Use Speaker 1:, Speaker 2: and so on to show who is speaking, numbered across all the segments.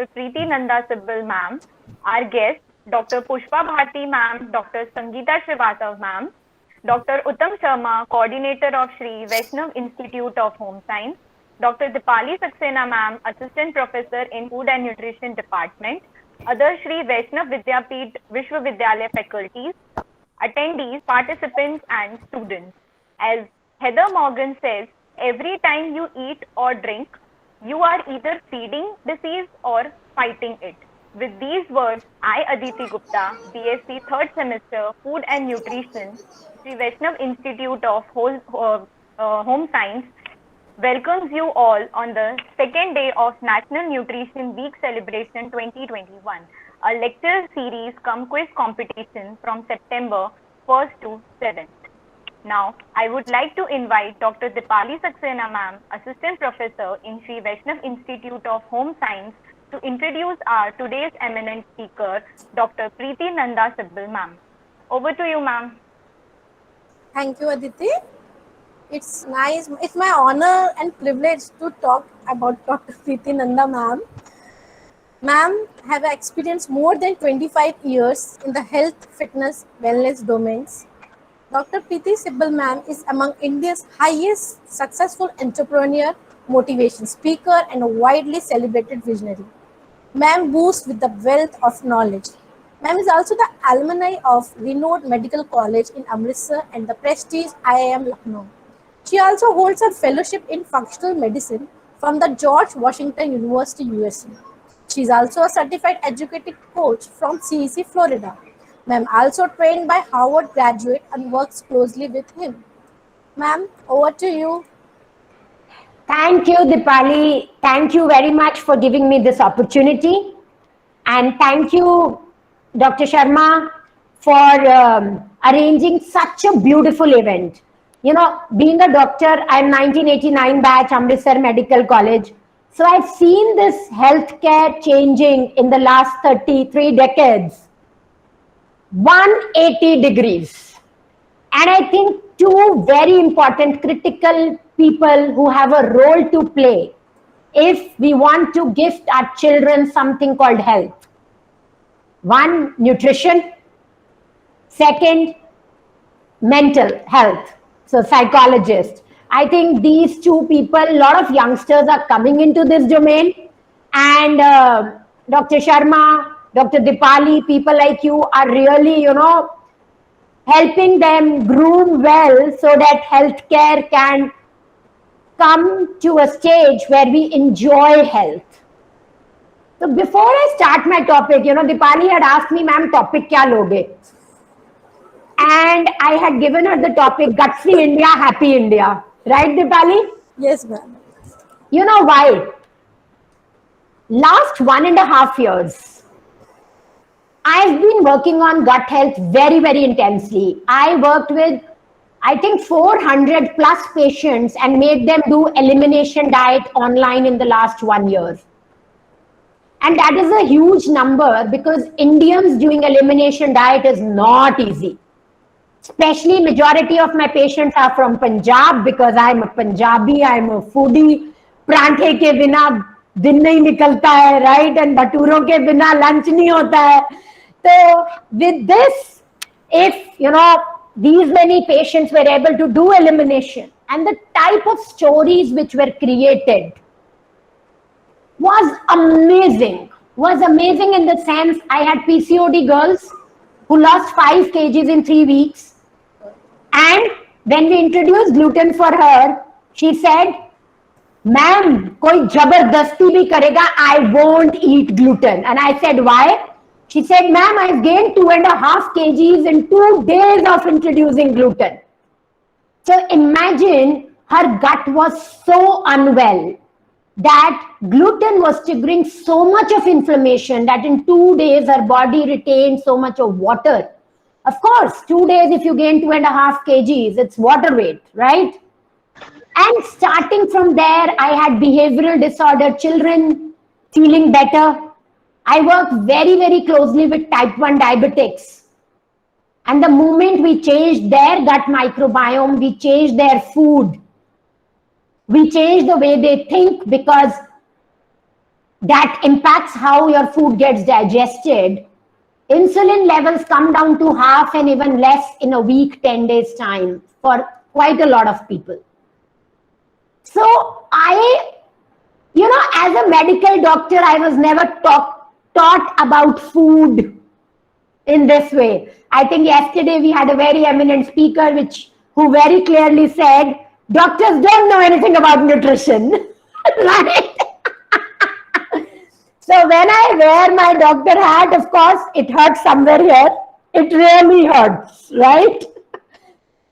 Speaker 1: Preeti Nanda Sibal ma'am, our guest Dr. Pushpa Bharti ma'am, Dr. Sangeeta Srivastav ma'am, Dr. Uttam Sharma, coordinator of Shri Vaishnav Institute of Home Science, Dr. Dipali Saxena ma'am, assistant professor in Food and Nutrition Department, other Shri Vaishnav Vidyapeeth Vishwavidyalaya faculties, attendees, participants, and students. As Heather Morgan says, every time you eat or drink, you are either feeding disease or fighting it. With these words, I, Aditi Gupta, BSc third semester, Food and Nutrition, Sri Vaishnav Institute of Home Science, welcomes you all on the second day of National Nutrition Week Celebration 2021, a lecture series cum quiz competition from September 1st to 7th. Now, I would like to invite Dr. Dipali Saxena ma'am, Assistant Professor in Sri Vaishnav Institute of Home Science, to introduce our today's eminent speaker, Dr. Preeti Nanda Sibal ma'am. Over to you, ma'am.
Speaker 2: Thank you, Aditi. It's nice. It's my honor and privilege to talk about Dr. Preeti Nanda ma'am. Ma'am have experienced more than 25 years in the health, fitness, wellness domains. Dr. Preeti Sibal ma'am is among India's highest successful entrepreneur, motivation speaker, and a widely celebrated visionary. Ma'am boasts with the wealth of knowledge. Ma'am is also the alumni of renowned medical college in Amritsar and the prestige IIM Lucknow. She also holds a fellowship in functional medicine from the George Washington University, USA. She is also a certified educated coach from CEC, Florida. Ma'am also trained by Harvard graduate and works closely with him. Ma'am, over to you.
Speaker 3: Thank you, Dipali. Thank you very much for giving me this opportunity. And thank you, Dr. Sharma, for arranging such a beautiful event. You know, being a doctor, I'm 1989 batch, Amritsar Medical College. So I've seen this healthcare changing in the last 33 decades. 180 degrees. And I think two very important critical people who have a role to play if we want to gift our children something called health. One, nutrition. Second, mental health. So psychologist. I think these two people, a lot of youngsters are coming into this domain, and Dr. Sharma, Dr. Dipali, people like you are really, helping them groom well so that healthcare can come to a stage where we enjoy health. So before I start my topic, Dipali had asked me, ma'am, topic kya loge? And I had given her the topic, Gut-Free India, Happy India. Right, Dipali?
Speaker 2: Yes, ma'am.
Speaker 3: You know why? Last 1.5 years, I've been working on gut health very, very intensely. I worked with, I think, 400 plus patients and made them do elimination diet online in the last 1 year. And that is a huge number because Indians doing elimination diet is not easy. Especially majority of my patients are from Punjab because I'm a Punjabi, I'm a foodie. Pranthe ke bina din nahi nikalta hai, right? And bhaturon ke bina lunch nahi hota hai. So with this, if these many patients were able to do elimination and the type of stories which were created was amazing. Was amazing in the sense I had PCOD girls who lost 5 kgs in 3 weeks. And when we introduced gluten for her, she said, ma'am, koi jabardasti bhi karega, I won't eat gluten. And I said, why? She said, ma'am, I've gained 2.5 kgs in 2 days of introducing gluten. So imagine her gut was so unwell that gluten was triggering so much of inflammation that in 2 days her body retained so much of water. Of course, 2 days if you gain 2.5 kgs, it's water weight, right? And starting from there, I had behavioral disorder children feeling better. I work very, very closely with type 1 diabetics. And the moment we changed their gut microbiome, we changed their food. We changed the way they think because that impacts how your food gets digested, insulin levels come down to half and even less in a week, 10 days time for quite a lot of people. So as a medical doctor, I was never taught about food in this way. I think yesterday we had a very eminent speaker who very clearly said, doctors don't know anything about nutrition, right? So when I wear my doctor hat, of course, it hurts somewhere here. It really hurts, right?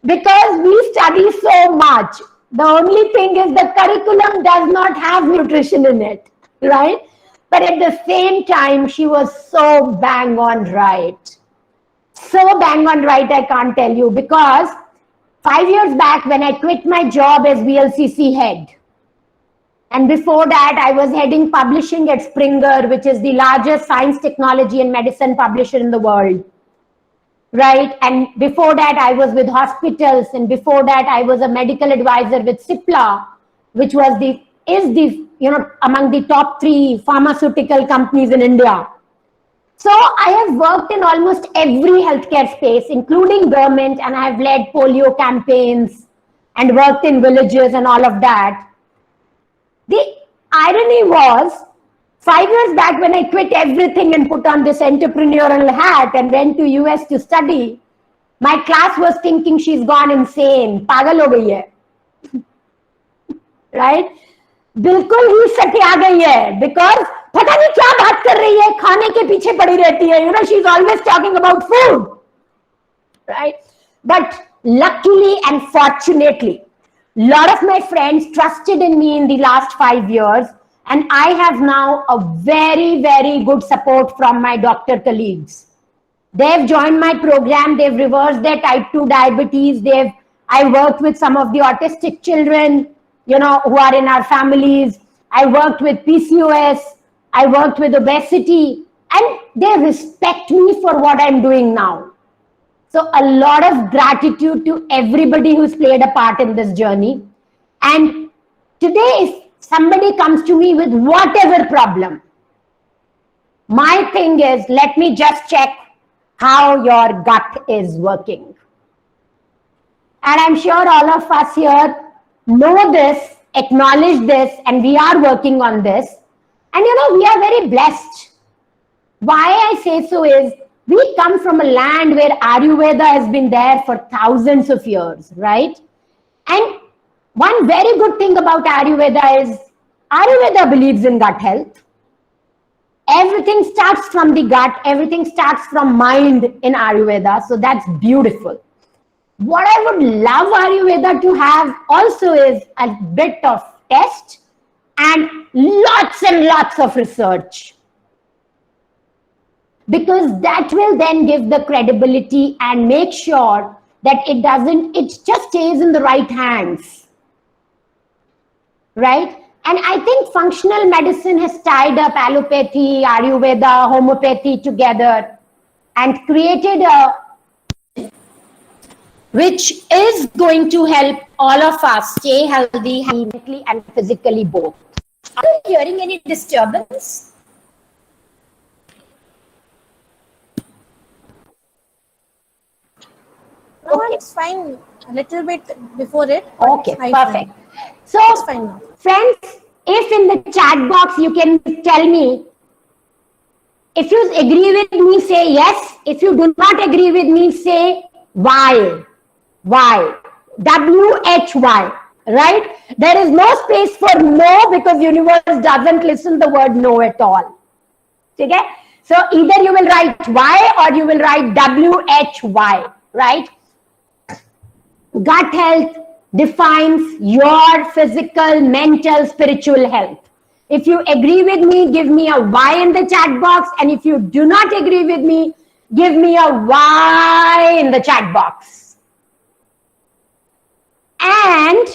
Speaker 3: Because we study so much. The only thing is the curriculum does not have nutrition in it, right? But at the same time, she was so bang on right. So bang on right, I can't tell you, because 5 years back when I quit my job as VLCC head, and before that I was heading publishing at Springer, which is the largest science, technology and medicine publisher in the world, right? And before that I was with hospitals, and before that I was a medical advisor with Cipla, which is among the top 3 pharmaceutical companies in India. So I have worked in almost every healthcare space, including government, and I have led polio campaigns and worked in villages and all of that. The irony was, 5 years back when I quit everything and put on this entrepreneurial hat and went to US to study, my class was thinking she's gone insane, pagal ho gayi hai, right? बिल्कुल ही सटिया गई है, because पता नहीं क्या बात कर रही है, खाने के पीछे पड़ी रहती है, she's always talking about food, right? But luckily and fortunately, a lot of my friends trusted in me in the last 5 years, and I have now a very, very good support from my doctor colleagues. They've joined my program, they've reversed their type 2 diabetes, I worked with some of the autistic children, who are in our families. I worked with PCOS, I worked with obesity, and they respect me for what I'm doing now. So a lot of gratitude to everybody who's played a part in this journey. And today, if somebody comes to me with whatever problem, my thing is, let me just check how your gut is working. And I'm sure all of us here know this, acknowledge this, and we are working on this. And we are very blessed. Why I say so is, we come from a land where Ayurveda has been there for thousands of years, right? And one very good thing about Ayurveda is, Ayurveda believes in gut health. Everything starts from the gut, everything starts from mind in Ayurveda, so that's beautiful. What I would love Ayurveda to have also is a bit of test and lots of research. Because that will then give the credibility and make sure that it just stays in the right hands. Right? And I think functional medicine has tied up allopathy, Ayurveda, homeopathy together and created which is going to help all of us stay healthy, mentally and physically both. Are you hearing any disturbance?
Speaker 2: No, it's fine. A little bit before it.
Speaker 3: Okay, perfect. So,
Speaker 2: it's fine now.
Speaker 3: Friends, if in the chat box you can tell me, if you agree with me, say yes. If you do not agree with me, say why. Why? WHY, right? There is no space for no because universe doesn't listen the word no at all. Okay? So either you will write Y or you will write WHY, right? Gut health defines your physical, mental, spiritual health. If you agree with me, give me a Y in the chat box. And if you do not agree with me, give me a Y in the chat box. And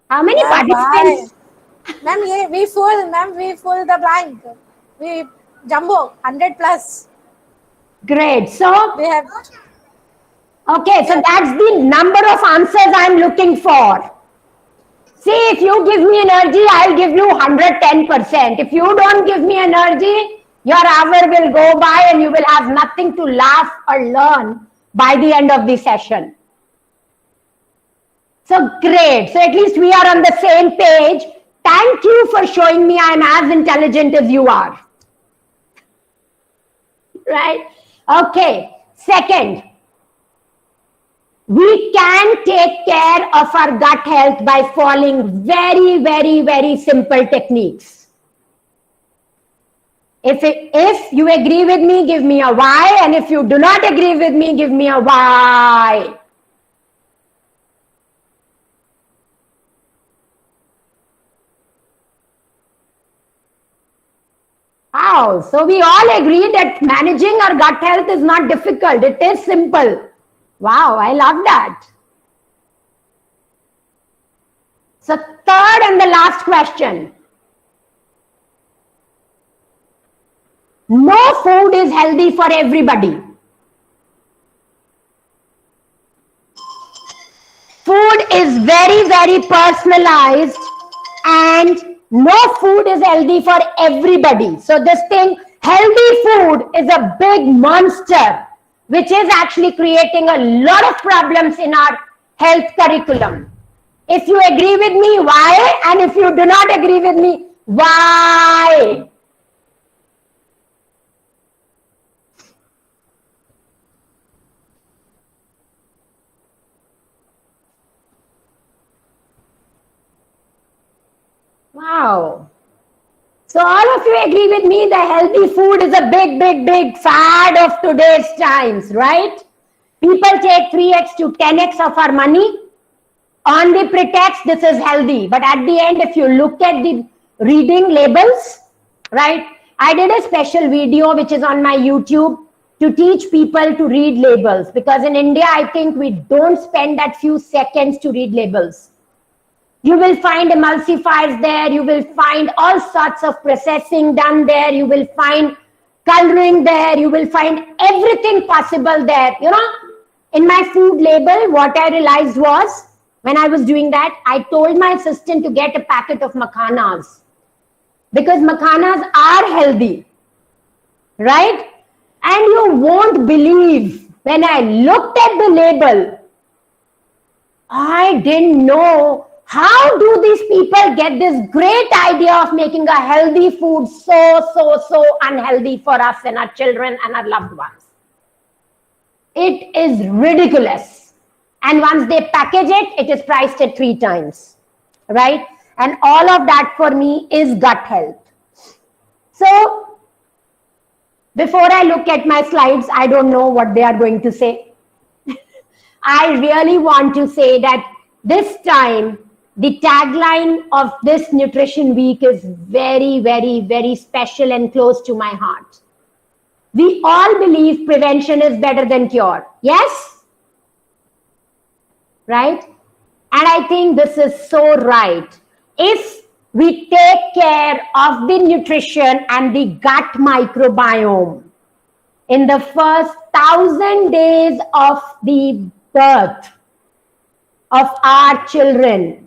Speaker 3: how many participants?
Speaker 2: Ma'am, we full the blank. We jumbo 100 plus.
Speaker 3: Great. So
Speaker 2: we have.
Speaker 3: Okay, so that's the number of answers I'm looking for. See, if you give me energy, I'll give you 110%. If you don't give me energy, your hour will go by and you will have nothing to laugh or learn by the end of the session. So great. So at least we are on the same page. Thank you for showing me I'm as intelligent as you are. Right? Okay. Second, we can take care of our gut health by following very, very, very simple techniques. If you agree with me, give me a Y. And if you do not agree with me, give me a Y. Wow. So we all agree that managing our gut health is not difficult. It is simple. Wow, I love that. So third and the last question. No food is healthy for everybody. Food is very, very personalized and no food is healthy for everybody. So this thing, healthy food is a big monster which is actually creating a lot of problems in our health curriculum. If you agree with me, why? And if you do not agree with me, why? Wow. So all of you agree with me, the healthy food is a big, big, big fad of today's times, right? People take 3x to 10x of our money on the pretext this is healthy. But at the end, if you look at the reading labels, right? I did a special video which is on my YouTube to teach people to read labels. Because in India, I think we don't spend that few seconds to read labels. You will find emulsifiers there. You will find all sorts of processing done there. You will find coloring there. You will find everything possible there. You know, in my food label, what I realized was, when I was doing that, I told my assistant to get a packet of makhanas. Because makhanas are healthy. Right? And you won't believe, when I looked at the label, I didn't know how do these people get this great idea of making a healthy food so unhealthy for us and our children and our loved ones. It is ridiculous. And once they package it, it is priced at 3 times, right? And all of that for me is gut health. So before I look at my slides, I don't know what they are going to say. I really want to say that this time, the tagline of this Nutrition Week is very, very, very special and close to my heart. We all believe prevention is better than cure. Yes? Right? And I think this is so right. If we take care of the nutrition and the gut microbiome in the first 1,000 days of the birth of our children,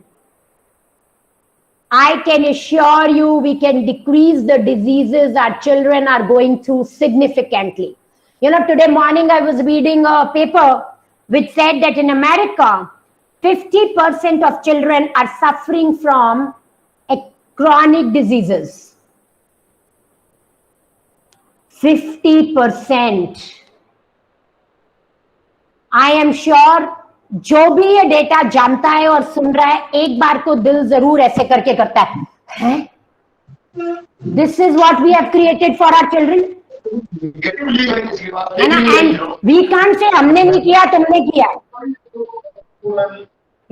Speaker 3: I can assure you we can decrease the diseases our children are going through significantly. You know, today morning I was reading a paper which said that in America, 50% of children are suffering from chronic diseases. 50%. I am sure जो भी ये data जानता है और सुन रहा है, एक बार को दिल जरूर ऐसे करके करता है, This is what we have created for our children. And we can't say हमने नहीं किया, तुमने किया,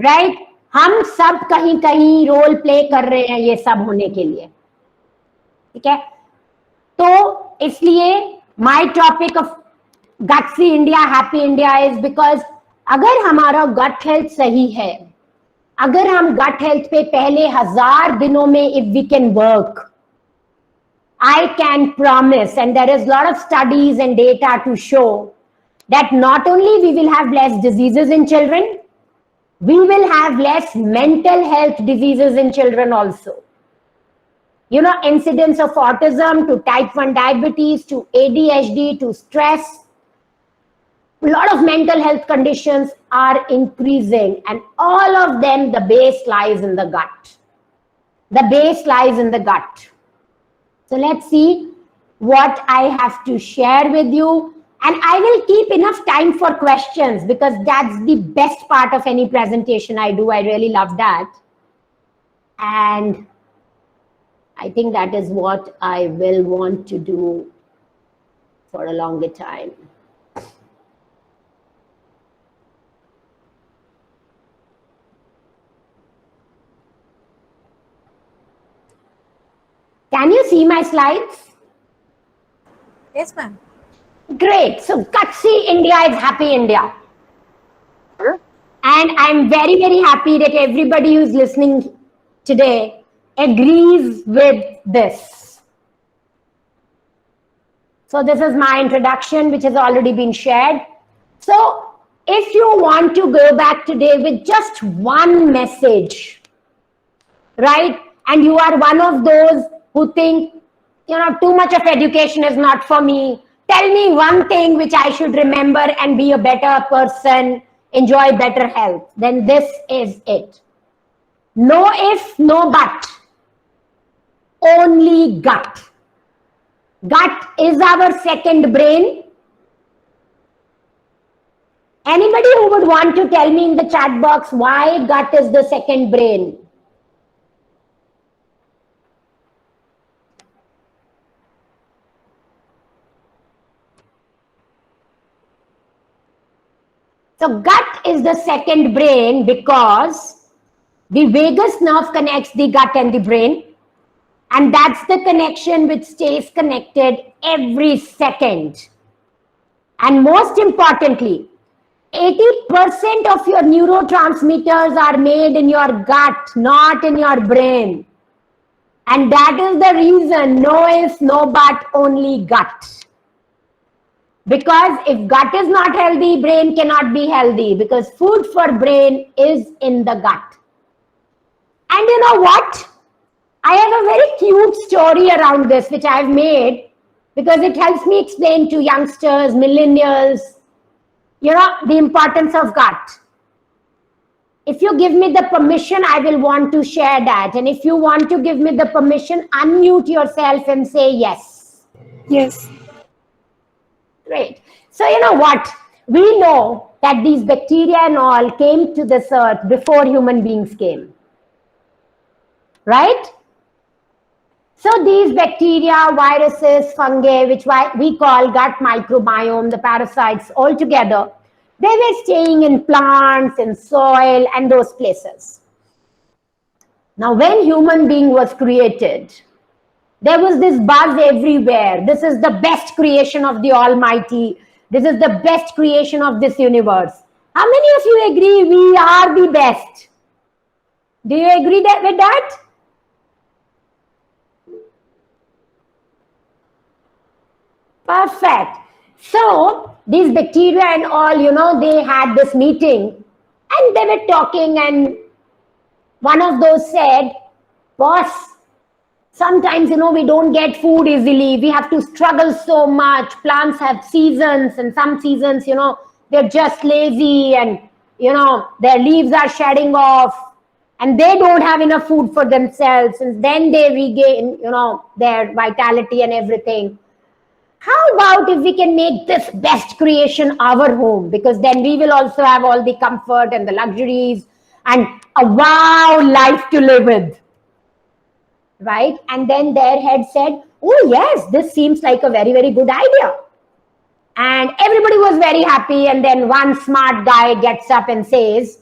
Speaker 3: right? हम सब कहीं कहीं रोल प्ले कर रहे हैं ये सब होने के लिए, ठीक है? तो इसलिए my topic of Gutsy India, Happy India is because अगर हमारा गट हेल्थ सही है, अगर हम गट हेल्थ पे पहले 1000 दिनों में if we can work, I can promise, and there is a lot of studies and data to show that not only we will have less diseases in children, we will have less mental health diseases in children also. You know, incidence of autism to type 1 diabetes to ADHD to stress. A lot of mental health conditions are increasing, and all of them, the base lies in the gut. The base lies in the gut. So let's see what I have to share with you. And I will keep enough time for questions because that's the best part of any presentation I do. I really love that. And I think that is what I will want to do for a longer time. Can you see my slides?
Speaker 2: Yes, ma'am.
Speaker 3: Great. So Gutsy India is happy India. And I'm very, very happy that everybody who's listening today agrees with this. So this is my introduction, which has already been shared. So if you want to go back today with just one message, right? And you are one of those who think, you know, too much of education is not for me. Tell me one thing which I should remember and be a better person, enjoy better health. Then this is it. No if, no but. Only gut. Gut is our second brain. Anybody who would want to tell me in the chat box why gut is the second brain? So gut is the second brain because the vagus nerve connects the gut and the brain. And that's the connection which stays connected every second. And most importantly, 80% of your neurotransmitters are made in your gut, not in your brain. And that is the reason no if, no but, only gut. Because if gut is not healthy, brain cannot be healthy because food for brain is in the gut. And you know what? I have a very cute story around this which I've made because it helps me explain to youngsters, millennials, you know, the importance of gut. If you give me the permission, I will want to share that. And if you want to give me the permission, unmute yourself and say yes.
Speaker 4: Yes.
Speaker 3: Great. So you know what? We know that these bacteria and all came to this earth before human beings came. Right? So these bacteria, viruses, fungi, which we call gut microbiome, the parasites all together, they were staying in plants, in soil, and those places. Now, when human being was created, there was this buzz everywhere. This is the best creation of the Almighty. This is the best creation of this universe. How many of you agree we are the best? Do you agree with that? Perfect. So these bacteria and all, you know, they had this meeting and they were talking, and one of those said, boss, sometimes, you know, we don't get food easily. We have to struggle so much. Plants have seasons, and some seasons, you know, they're just lazy and, you know, their leaves are shedding off and they don't have enough food for themselves. And then they regain, you know, their vitality and everything. How about if we can make this best creation our home? Because then we will also have all the comfort and the luxuries and a wow life to live with. Right? And then their head said, oh yes, this seems like a very, very good idea. And everybody was very happy. And then one smart guy gets up and says,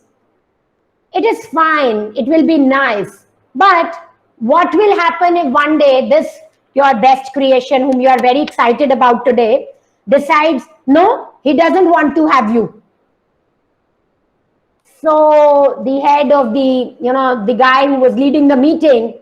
Speaker 3: it is fine. It will be nice. But what will happen if one day this, your best creation, whom you are very excited about today, decides, no, he doesn't want to have you. So the head of the, you know, the guy who was leading the meeting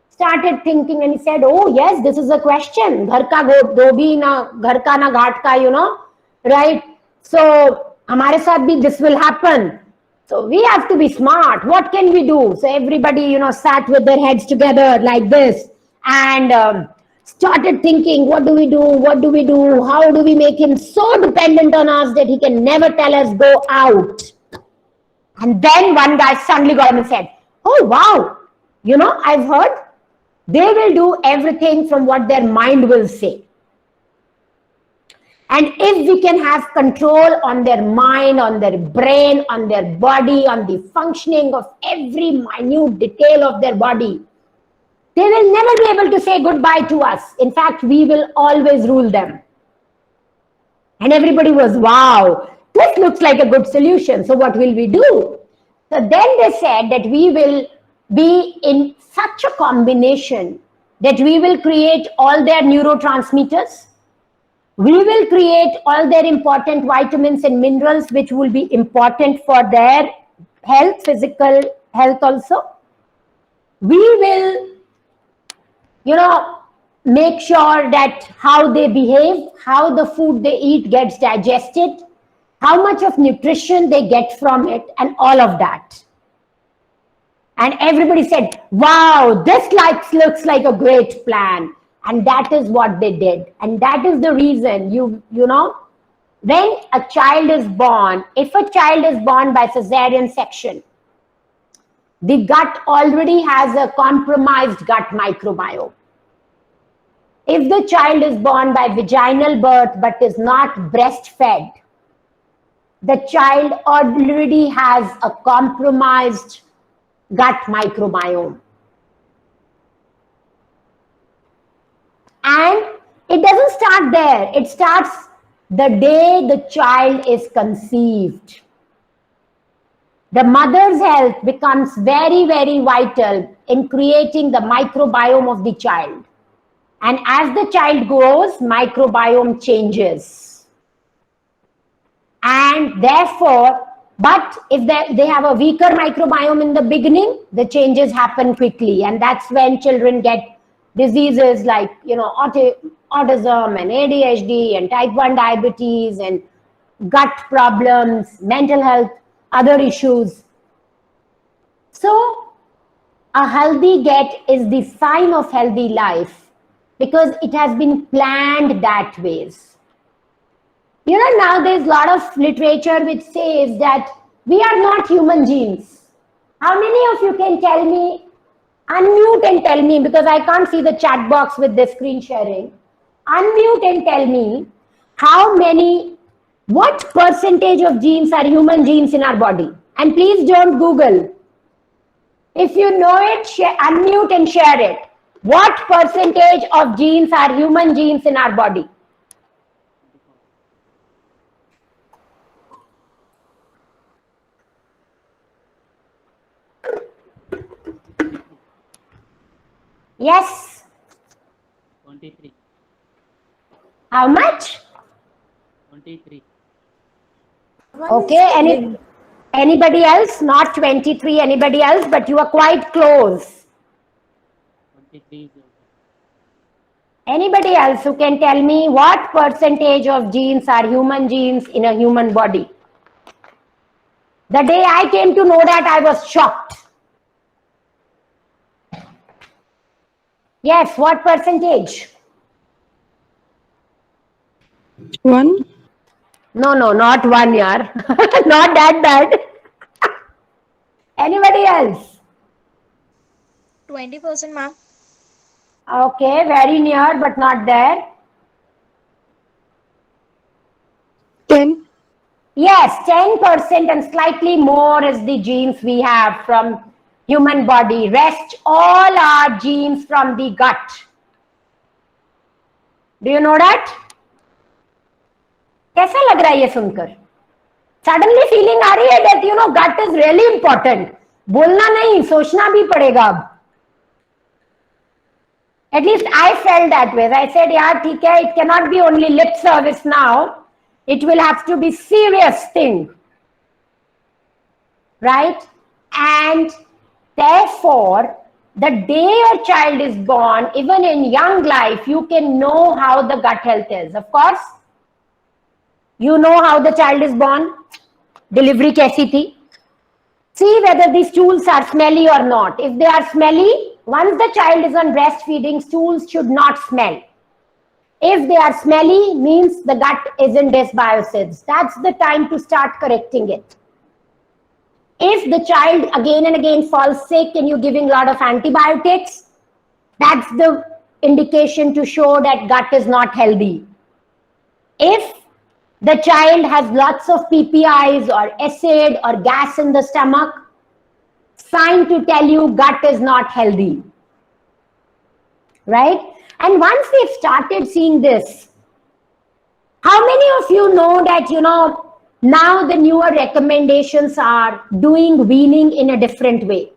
Speaker 3: started thinking, and he said, oh yes, this is a question. Ghar ka dhobi na ghar ka na ghat ka, you know, right? So hamare saath bhi this will happen. So we have to be smart. What can we do? So everybody, sat with their heads together like this and started thinking, what do we do? What do we do? How do we make him so dependent on us that he can never tell us go out? And then one guy suddenly got up and said, oh, wow, I've heard they will do everything from what their mind will say. And if we can have control on their mind, on their brain, on their body, on the functioning of every minute detail of their body, they will never be able to say goodbye to us. In fact, we will always rule them. And everybody was, wow, this looks like a good solution. So what will we do? So then they said that we will be in such a combination that we will create all their neurotransmitters. We will create all their important vitamins and minerals, which will be important for their health, physical health also. We will, make sure that how they behave, how the food they eat gets digested, how much of nutrition they get from it, and all of that. And everybody said, wow, this looks like a great plan. And that is what they did. And that is the reason, when a child is born, if a child is born by cesarean section, the gut already has a compromised gut microbiome. If the child is born by vaginal birth but is not breastfed, the child already has a compromised gut microbiome. And it doesn't start there. It starts the day the child is conceived. The mother's health becomes very, very vital in creating the microbiome of the child. And as the child grows, microbiome changes. And therefore, but if they have a weaker microbiome in the beginning, the changes happen quickly. And that's when children get diseases like, autism and ADHD and type 1 diabetes and gut problems, mental health, other issues. So a healthy gut is the sign of healthy life because it has been planned that ways. Now there's a lot of literature which says that we are not human genes. How many of you can tell me, unmute and tell me, because I can't see the chat box with the screen sharing. Unmute and tell me what percentage of genes are human genes in our body? And please don't Google. If you know it, unmute and share it. What percentage of genes are human genes in our body? Yes.
Speaker 4: 23.
Speaker 3: How much?
Speaker 4: 23.
Speaker 3: Okay. Anybody else? Not 23. Anybody else? But you are quite close.
Speaker 4: 23.
Speaker 3: Anybody else who can tell me what percentage of genes are human genes in a human body? The day I came to know that, I was shocked. Yes, what percentage?
Speaker 5: 1.
Speaker 3: No, not 1 year. Not that bad. Anybody else?
Speaker 6: 20%, ma'am.
Speaker 3: Okay, very near, but not there.
Speaker 5: 10.
Speaker 3: Yes, 10% and slightly more is the genes we have from human body. Rest all our genes from the gut. Do you know that? कैसा लग रहा है ये सुनकर? Suddenly feeling आ रही है that gut is really important. बोलना नहीं, सोचना भी पड़ेगा अब. At least I felt that way. I said, यार ठीक है, it cannot be only lip service now. It will have to be serious thing. Right? And therefore, the day your child is born, even in young life, you can know how the gut health is. Of course, you know how the child is born. Delivery कैसी थी? See whether these stools are smelly or not. If they are smelly, once the child is on breastfeeding, stools should not smell. If they are smelly, means the gut is in dysbiosis. That's the time to start correcting it. If the child again and again falls sick and you're giving a lot of antibiotics, that's the indication to show that gut is not healthy. If the child has lots of PPIs or acid or gas in the stomach, sign to tell you gut is not healthy. Right? And once they've started seeing this, how many of you know that, now the newer recommendations are doing weaning in a different way?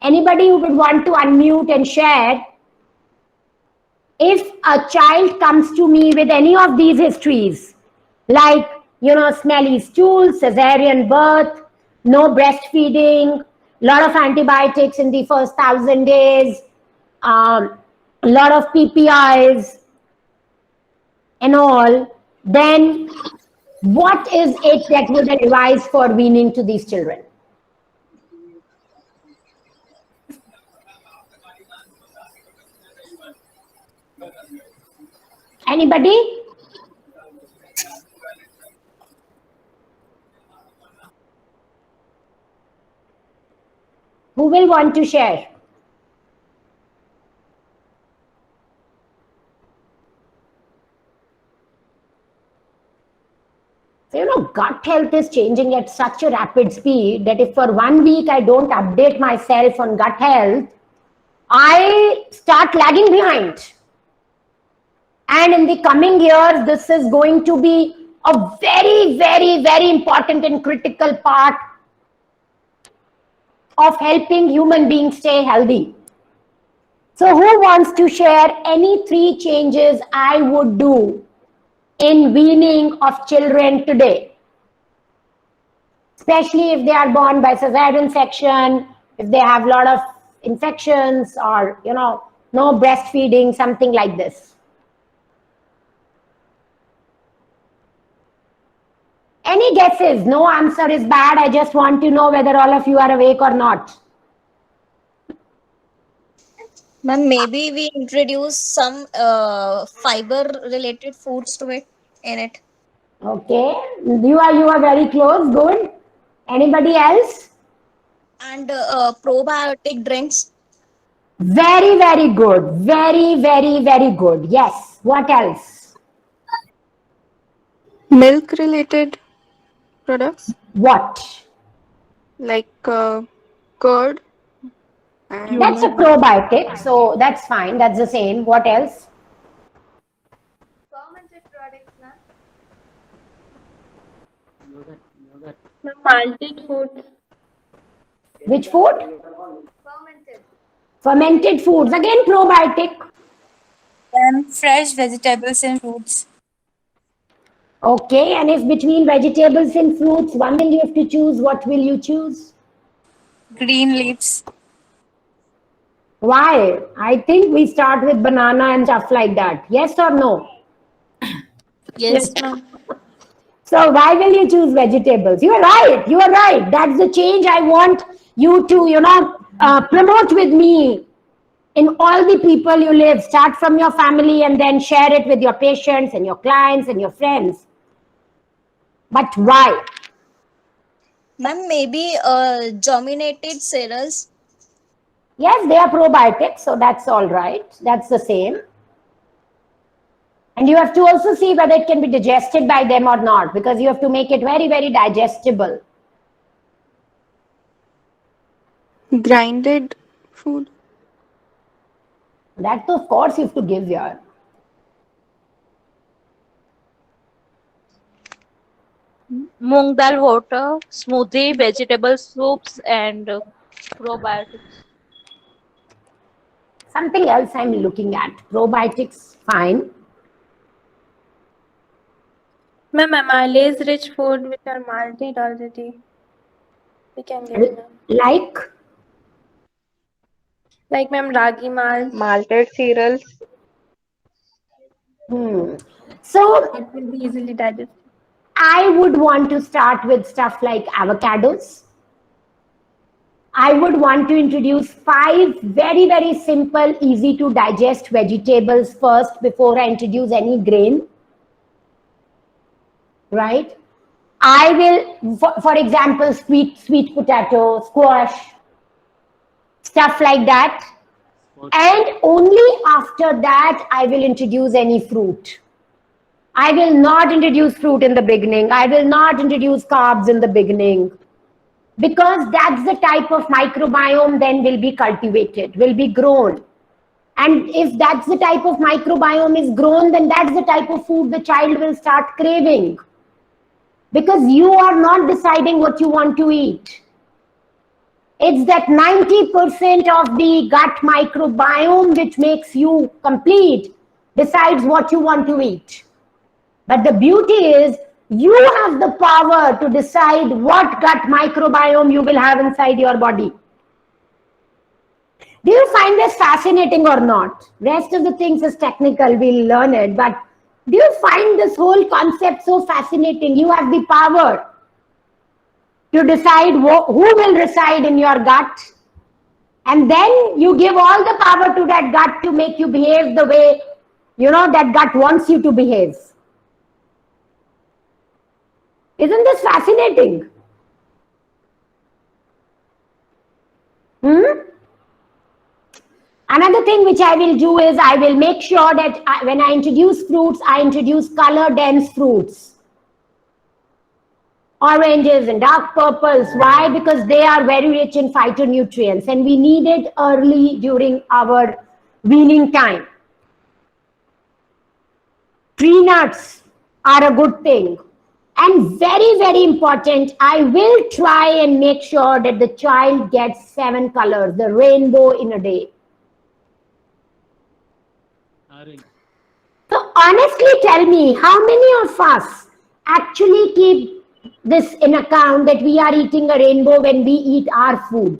Speaker 3: Anybody who would want to unmute and share? If a child comes to me with any of these histories, like, smelly stool, cesarean birth, no breastfeeding, lot of antibiotics in the first 1,000 days, a lot of PPIs and all, then what is it that would advise for weaning to these children? Anybody? Who will want to share? So, gut health is changing at such a rapid speed that if for 1 week I don't update myself on gut health, I start lagging behind. And in the coming years, this is going to be a very, very, very important and critical part of helping human beings stay healthy. So who wants to share any 3 changes I would do in weaning of children today? Especially if they are born by cesarean section, if they have a lot of infections or, no breastfeeding, something like this. Any guesses? No answer is bad. I just want to know whether all of you are awake or not.
Speaker 6: Ma'am, maybe we introduce some fiber related foods to it in it.
Speaker 3: Okay, you are very close. Good. Anybody else?
Speaker 6: And probiotic drinks.
Speaker 3: Very, very good. Very, very, very good. Yes. What else?
Speaker 5: Milk related products
Speaker 3: What?
Speaker 5: like curd. And
Speaker 3: That's a probiotic, so that's fine. That's the same. What else?
Speaker 7: Fermented products, ma'am.
Speaker 4: Yogurt.
Speaker 7: Malted foods.
Speaker 3: Which food?
Speaker 7: Fermented.
Speaker 3: Fermented foods. Again, probiotic.
Speaker 8: And fresh vegetables and fruits.
Speaker 3: Okay, and if between vegetables and fruits, one will you have to choose, what will you choose?
Speaker 8: Green leaves.
Speaker 3: Why? I think we start with banana and stuff like that. Yes or no?
Speaker 6: Yes, ma'am.
Speaker 3: So why will you choose vegetables? You are right. You are right. That's the change I want you to, promote with me in all the people you live. Start from your family and then share it with your patients and your clients and your friends. But why?
Speaker 6: Ma'am, maybe germinated cereals.
Speaker 3: Yes, they are probiotics, so that's all right. That's the same. And you have to also see whether it can be digested by them or not, because you have to make it very, very digestible.
Speaker 5: grinded food.
Speaker 3: That, of course, you have to give your.
Speaker 9: Moong dal water, smoothie, vegetable soups, and probiotics.
Speaker 3: Something else I'm looking at. Probiotics, fine.
Speaker 7: Ma'am, amylase rich food which are malted already. We can give them. Like ma'am, ragi malt.
Speaker 10: Malted cereals.
Speaker 3: So
Speaker 7: It will be easily digested.
Speaker 3: I would want to start with stuff like avocados, I would want to introduce 5 very, very simple, easy to digest vegetables first before I introduce any grain. Right? I will, for example, sweet potato, squash, stuff like that. And only after that, I will introduce any fruit. I will not introduce fruit in the beginning. I will not introduce carbs in the beginning. Because that's the type of microbiome then will be cultivated, will be grown. And if that's the type of microbiome is grown, then that's the type of food the child will start craving. Because you are not deciding what you want to eat. It's that 90% of the gut microbiome which makes you complete decides what you want to eat. But the beauty is you have the power to decide what gut microbiome you will have inside your body. Do you find this fascinating or not? Rest of the things is technical, we'll learn it, but do you find this whole concept so fascinating? You have the power to decide who will reside in your gut, and then you give all the power to that gut to make you behave the way that gut wants you to behave. Isn't this fascinating? Another thing which I will do is I will make sure that when I introduce fruits, I introduce color dense fruits. Oranges and dark purples. Why? Because they are very rich in phytonutrients and we need it early during our weaning time. Tree nuts are a good thing. And very, very important, I will try and make sure that the child gets 7 colors, the rainbow in a day.
Speaker 4: Orange.
Speaker 3: So honestly tell me, how many of us actually keep this in account that we are eating a rainbow when we eat our food?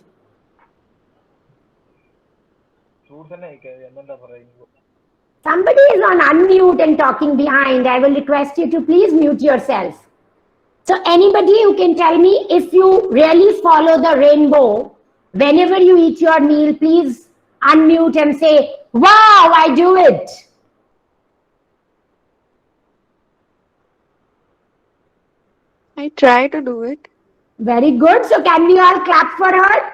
Speaker 3: Somebody is on unmute and talking behind. I will request you to please mute yourself. So anybody who can tell me if you really follow the rainbow, whenever you eat your meal, please unmute and say, wow, I do it.
Speaker 5: I try to do it.
Speaker 3: Very good. So can we all clap for her?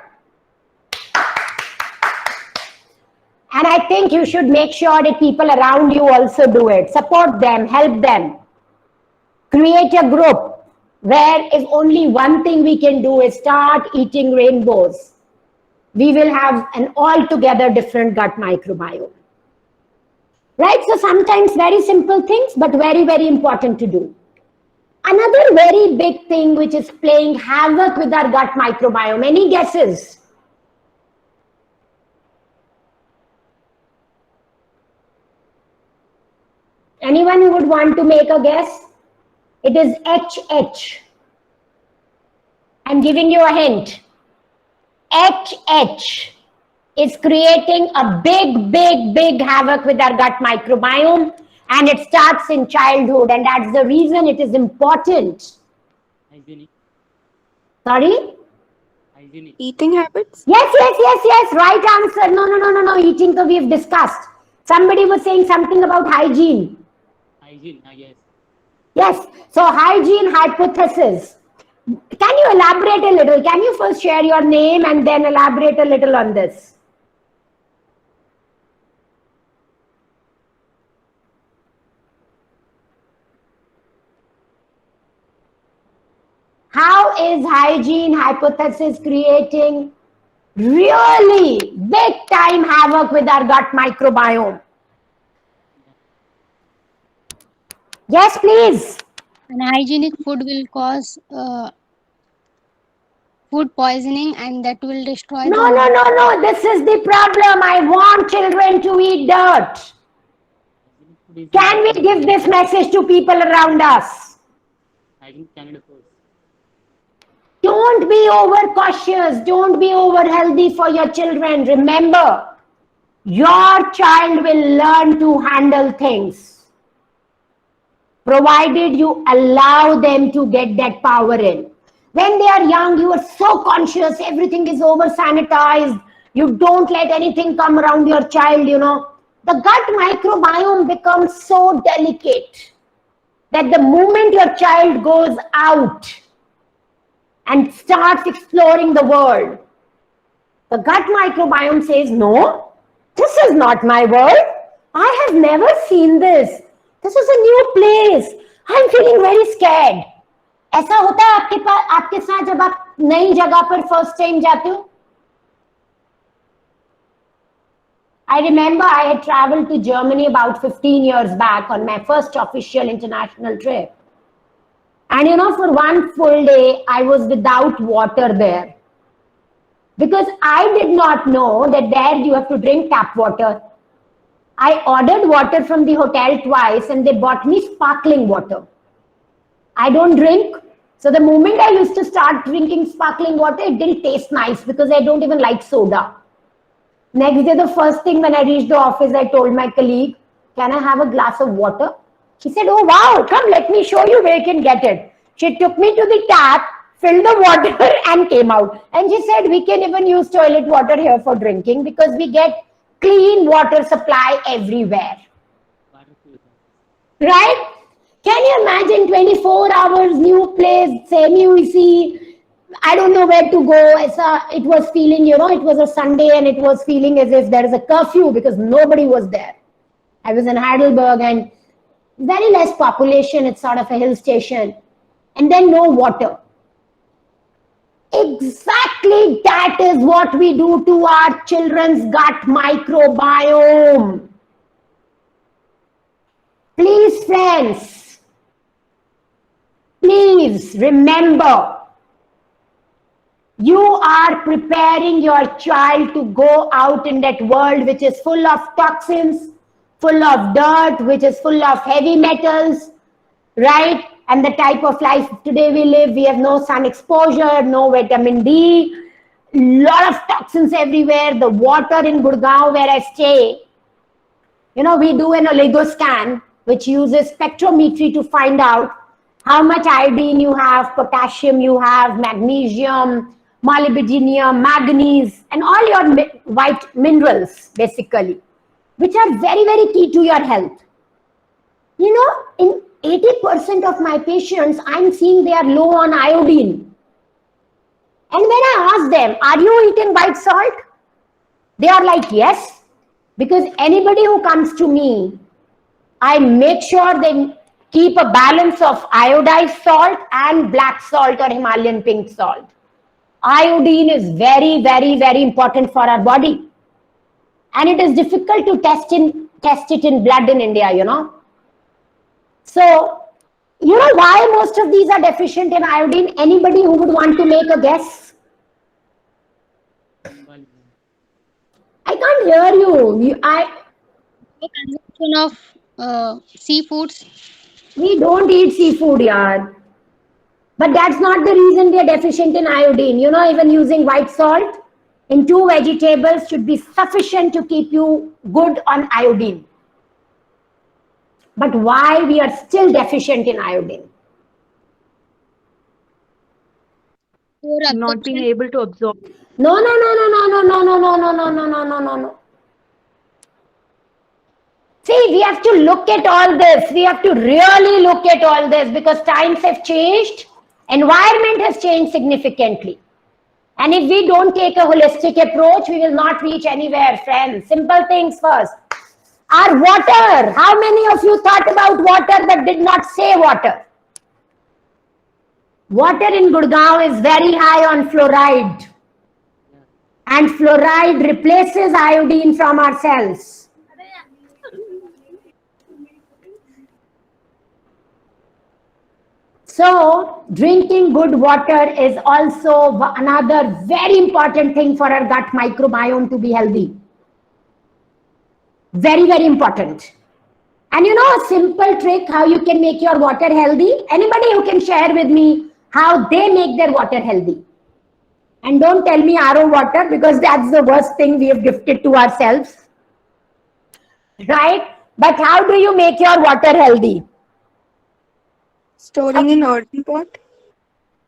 Speaker 3: And I think you should make sure that people around you also do it. Support them, help them. Create a group where if only one thing we can do is start eating rainbows, we will have an altogether different gut microbiome. Right? So sometimes very simple things, but very, very important to do. Another very big thing which is playing havoc with our gut microbiome. Any guesses? Anyone who would want to make a guess? It is HH. I'm giving you a hint. HH is creating a big havoc with our gut microbiome, and it starts in childhood, and that's the reason it is important.
Speaker 4: Hygienic.
Speaker 3: Sorry?
Speaker 4: Hygienic.
Speaker 5: Eating habits?
Speaker 3: Yes. Right answer. No. Eating, so we've discussed. Somebody was saying something about hygiene.
Speaker 4: Hygiene, yes.
Speaker 3: Yes. So hygiene hypothesis. Can you elaborate a little? Can you first share your name and then elaborate a little on this? How is hygiene hypothesis creating really big time havoc with our gut microbiome? Yes, please.
Speaker 10: Unhygienic food will cause food poisoning and that will destroy
Speaker 3: No. This is the problem. I want children to eat dirt. Can we give this message to people around us?
Speaker 4: Hygienic Canada first.
Speaker 3: Don't be overcautious. Don't be over healthy for your children. Remember, your child will learn to handle things, provided you allow them to get that power in. When they are young, you are so conscious, everything is over sanitized. You don't let anything come around your child, you know. The gut microbiome becomes so delicate that the moment your child goes out and starts exploring the world, the gut microbiome says, no, this is not my world. I have never seen this. This is a new place. I'm feeling very scared. ऐसा होता है आपके पास, आपके साथ जब आप नई जगह पर फर्स्ट टाइम जाते हो? I remember I had traveled to Germany about 15 years back on my first official international trip. And you know, for one full day, I was without water there. Because I did not know that there you have to drink tap water. I ordered water from the hotel twice and they bought me sparkling water. I don't drink. So the moment I used to start drinking sparkling water, it didn't taste nice because I don't even like soda. Next day, the first thing when I reached the office, I told my colleague, can I have a glass of water? She said, oh wow, come, let me show you where you can get it. She took me to the tap, filled the water and came out. And she said, we can even use toilet water here for drinking because we get clean water supply everywhere. Right? Can you imagine 24 hours, new place, same UEC, I don't know where to go. It was feeling, you know, it was a Sunday and it was feeling as if there is a curfew because nobody was there. I was in Heidelberg and very less population. It's sort of a hill station. And then no water. Exactly that is what we do to our children's gut microbiome. Please, friends, please remember, you are preparing your child to go out in that world which is full of toxins, full of dirt, which is full of heavy metals, right? And the type of life today we live, we have no sun exposure, no vitamin D, lot of toxins everywhere. The water in Gurgaon where I stay, you know, we do an oligoscan, which uses spectrometry to find out how much iodine you have, potassium you have, magnesium, molybdenum, manganese, and all your white minerals, basically, which are very, very key to your health. You know, in 80% of my patients, I'm seeing they are low on iodine. And when I ask them, are you eating white salt? They are like, yes. Because anybody who comes to me, I make sure they keep a balance of iodized salt and black salt or Himalayan pink salt. Iodine is very, very, very important for our body. And it is difficult to test it in blood in India, you know. So, you know why most of these are deficient in iodine? Anybody who would want to make a guess? I can't hear you.
Speaker 10: Consumption of seafoods.
Speaker 3: We don't eat seafood, yaar. But that's not the reason we are deficient in iodine. You know, even using white salt in 2 vegetables should be sufficient to keep you good on iodine. But why we are still deficient in iodine?
Speaker 9: Not being able to absorb.
Speaker 3: No. See, we have to look at all this. We have to really look at all this because times have changed. Environment has changed significantly. And if we don't take a holistic approach, we will not reach anywhere, friends. Simple things first. Our water. How many of you thought about water but did not say water? Water in Gurgaon is very high on fluoride. And fluoride replaces iodine from our cells. So, drinking good water is also another very important thing for our gut microbiome to be healthy. Very, very important. And you know a simple trick how you can make your water healthy? Anybody who can share with me how they make their water healthy? And don't tell me RO water because that's the worst thing we have gifted to ourselves. Right? But how do you make your water healthy?
Speaker 5: Storing in earthen pot.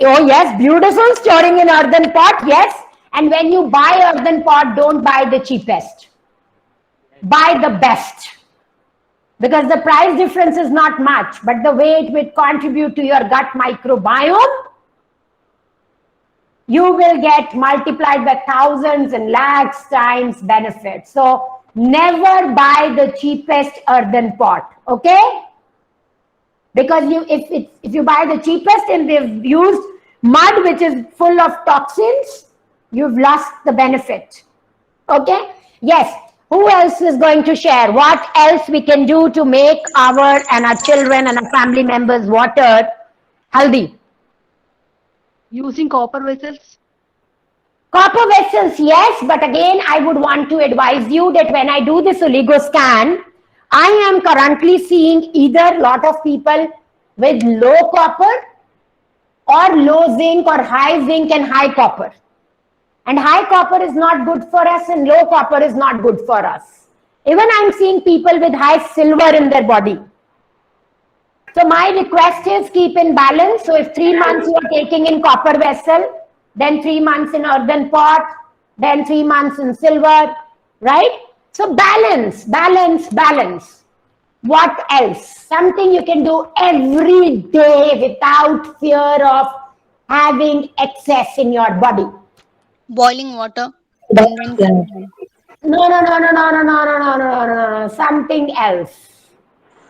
Speaker 3: Oh yes, beautiful, storing in earthen pot, yes. And when you buy earthen pot, don't buy the cheapest. Buy the best. Because the price difference is not much, but the way it will contribute to your gut microbiome, you will get multiplied by thousands and lakhs times benefit. So never buy the cheapest earthen pot, okay? Because if you buy the cheapest and they've used mud which is full of toxins, you've lost the benefit. Okay? Yes. Who else is going to share? What else we can do to make our and our children and our family members' water healthy?
Speaker 9: Using copper vessels.
Speaker 3: Copper vessels, yes, but again, I would want to advise you that when I do this oligo scan, I am currently seeing either a lot of people with low copper or low zinc or high zinc and high copper. And high copper is not good for us and low copper is not good for us. Even I'm seeing people with high silver in their body. So my request is keep in balance. So if 3 months you are taking in copper vessel, then 3 months in earthen pot, then 3 months in silver, right? So balance, balance, balance. What else? Something you can do every day without fear of having excess in your body.
Speaker 10: Boiling water.
Speaker 3: No,
Speaker 10: And then
Speaker 3: no. Something else.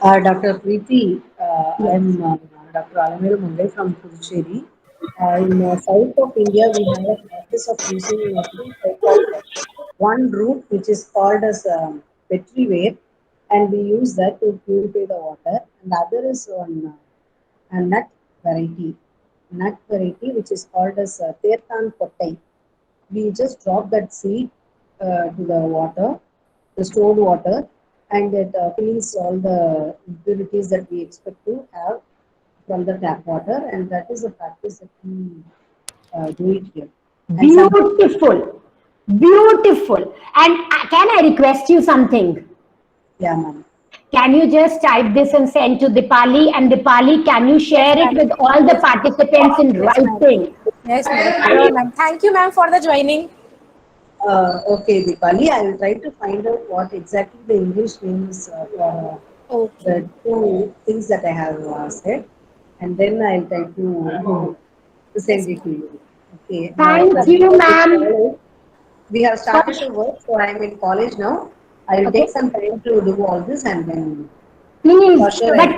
Speaker 11: Dr. Preeti, I am Dr. Alamir Munday from Puducherry. In south of India, we have a practice of using two type of one root which is called as petriware, and we use that to purify the water. And the other is on a nut variety which is called as Tertan Kottai. We just drop that seed to the water, the stored water, and it cleans all the impurities that we expect to have from the tap water, and that is a practice that we do it here.
Speaker 3: Beautiful, beautiful. And can I request you something?
Speaker 11: Yeah, ma'am.
Speaker 3: Can you just type this and send to Dipali? And Dipali, can you share it with all the participants in writing?
Speaker 2: Yes, ma'am. Thank you, ma'am, for the joining.
Speaker 11: Okay, Dipali, I will try to find out what exactly the English name is for the two things that I have said, and then I'll try to send it to you. Okay.
Speaker 3: Thank you, ma'am.
Speaker 11: We have started to work, so I am in college now. I will take some time to do all this and then.
Speaker 3: Please,
Speaker 11: Sure,
Speaker 3: but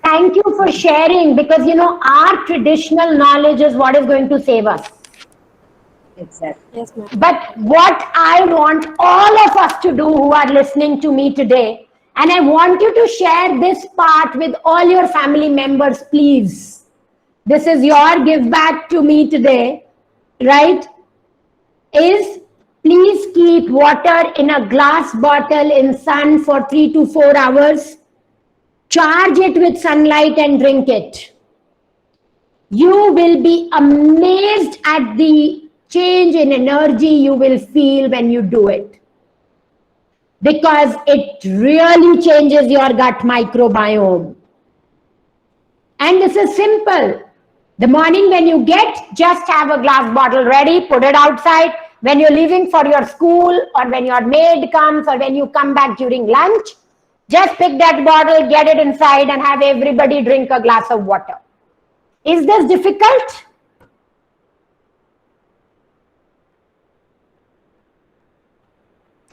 Speaker 3: thank you for sharing, because you know our traditional knowledge is what is going to save us.
Speaker 11: Exactly.
Speaker 2: Yes, ma'am.
Speaker 3: But what I want all of us to do who are listening to me today, and I want you to share this part with all your family members, please. This is your give back to me today, right? Is please keep water in a glass bottle in sun for 3 to 4 hours. Charge it with sunlight and drink it. You will be amazed at the change in energy you will feel when you do it. Because it really changes your gut microbiome. And this is simple. The morning when you get, just have a glass bottle ready, put it outside. When you're leaving for your school, or when your maid comes, or when you come back during lunch, just pick that bottle, get it inside, and have everybody drink a glass of water. Is this difficult?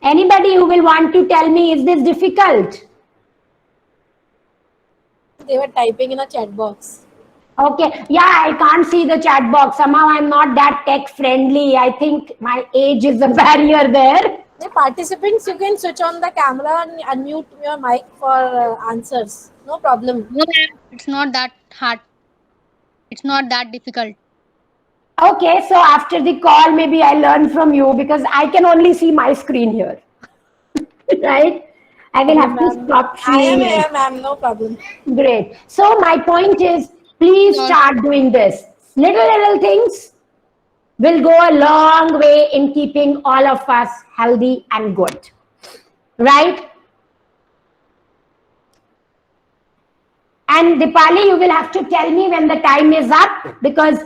Speaker 3: Anybody who will want to tell me, is this difficult?
Speaker 2: They were typing in a chat box.
Speaker 3: Okay, yeah, I can't see the chat box. Somehow I'm not that tech friendly. I think my age is a barrier there.
Speaker 2: The participants, you can switch on the camera and unmute your mic for answers. No problem.
Speaker 10: No, ma'am, it's not that hard. It's not that difficult.
Speaker 3: Okay, so after the call, maybe I learn from you, because I can only see my screen here. Right? I will have to stop
Speaker 2: I am
Speaker 3: seeing.
Speaker 2: here, ma'am. No problem.
Speaker 3: Great. So my point is, please start doing this. Little things will go a long way in keeping all of us healthy and good. Right? And Dipali, you will have to tell me when the time is up, because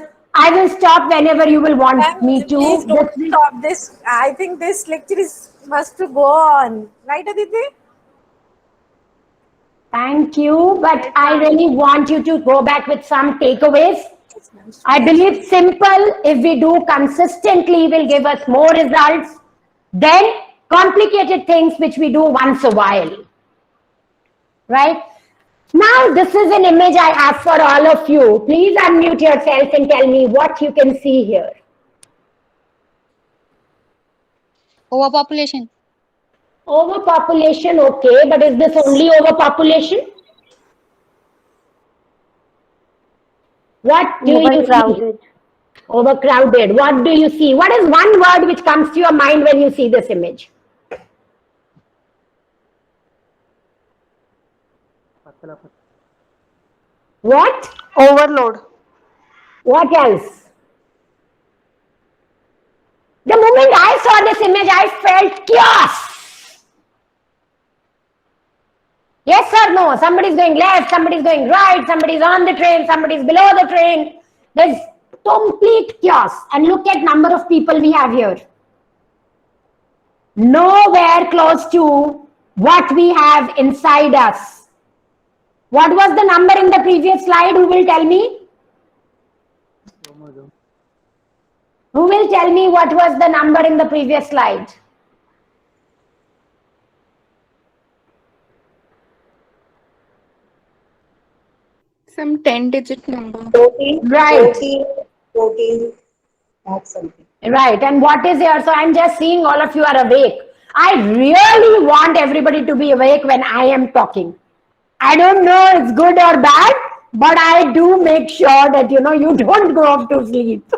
Speaker 3: I will stop whenever you will want
Speaker 2: Ma'am,
Speaker 3: me to.
Speaker 2: please don't stop this. I think this lecture must to go on. Right, Aditi?
Speaker 3: Thank you, but I really want you to go back with some takeaways. I believe simple, if we do consistently, will give us more results than complicated things which we do once a while. Right? Now, this is an image I have for all of you. Please unmute yourself and tell me what you can see here.
Speaker 10: Overpopulation.
Speaker 3: Overpopulation, okay, but is this only overpopulation? What do you see? Overcrowded. What do you see? What is one word which comes to your mind when you see this image? What?
Speaker 5: Overload.
Speaker 3: What else? The moment I saw this image, I felt chaos. Yes or no? Somebody's going left, somebody's going right, somebody's on the train, somebody's below the train. There's complete chaos. And look at number of people we have here. Nowhere close to what we have inside us. What was the number in the previous slide? Who will tell me? Who will tell me what was the number in the previous slide?
Speaker 5: Some 10-digit number.
Speaker 11: 14.
Speaker 3: Right.
Speaker 11: 14. That's something.
Speaker 3: Right. And what is here? So I'm just seeing all of you are awake. I really want everybody to be awake when I am talking. I don't know it's good or bad, but I do make sure that, you don't go off to sleep.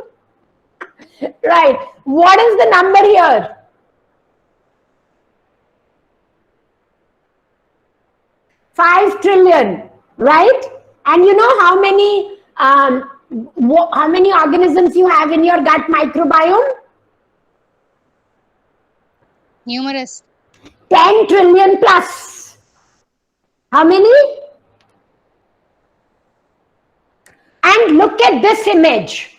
Speaker 3: Right. What is the number here? 5 trillion, right? And you know how many organisms you have in your gut microbiome?
Speaker 10: Numerous.
Speaker 3: 10 trillion plus. How many? And look at this image,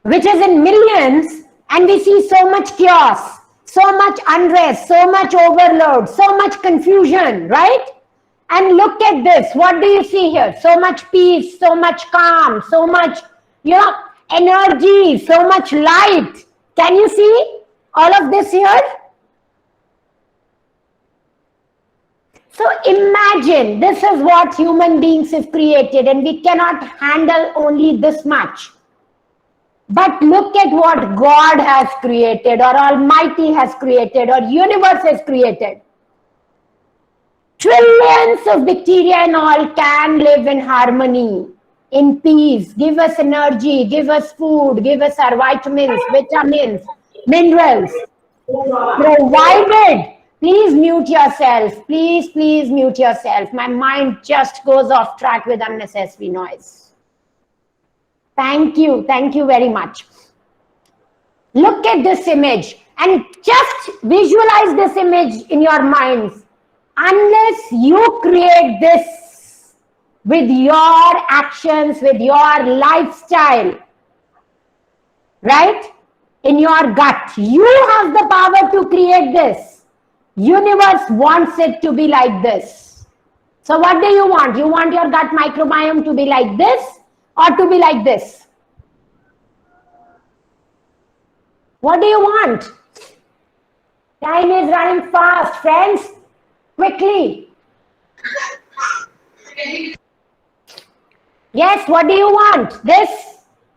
Speaker 3: which is in millions, and we see so much chaos, so much unrest, so much overload, so much confusion, right? And look at this. What do you see here? So much peace, so much calm, so much, energy, so much light. Can you see all of this here? So imagine this is what human beings have created, and we cannot handle only this much. But look at what God has created, or Almighty has created, or universe has created. Trillions of bacteria and all can live in harmony, in peace, give us energy, give us food, give us our vitamins, minerals, provided. Please mute yourself. Please mute yourself. My mind just goes off track with unnecessary noise. Thank you very much. Look at this image and just visualize this image in your minds. Unless you create this with your actions, with your lifestyle, right? In your gut, you have the power to create this. Universe wants it to be like this. So what do you want? You want your gut microbiome to be like this or to be like this? What do you want? Time is running fast, friends. Quickly. Yes, what do you want? This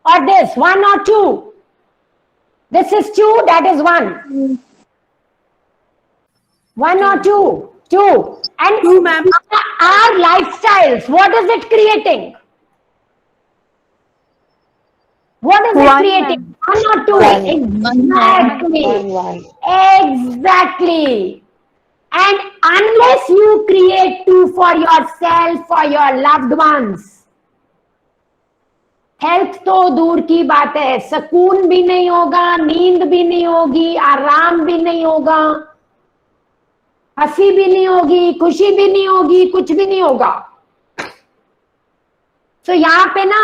Speaker 3: or this? 1 or 2? This is 2, that is 1. 1 or 2? 2. And
Speaker 7: 2, ma'am.
Speaker 3: Our lifestyles, what is it creating? What is it creating? 1 or 2? Exactly. And unless you create 2 for yourself, for your loved ones, health तो दूर की बात है, सुकून भी नहीं होगा, नींद भी नहीं होगी, आराम भी नहीं होगा, हंसी भी नहीं होगी, खुशी भी नहीं होगी, कुछ भी नहीं होगा. So यहाँ पे ना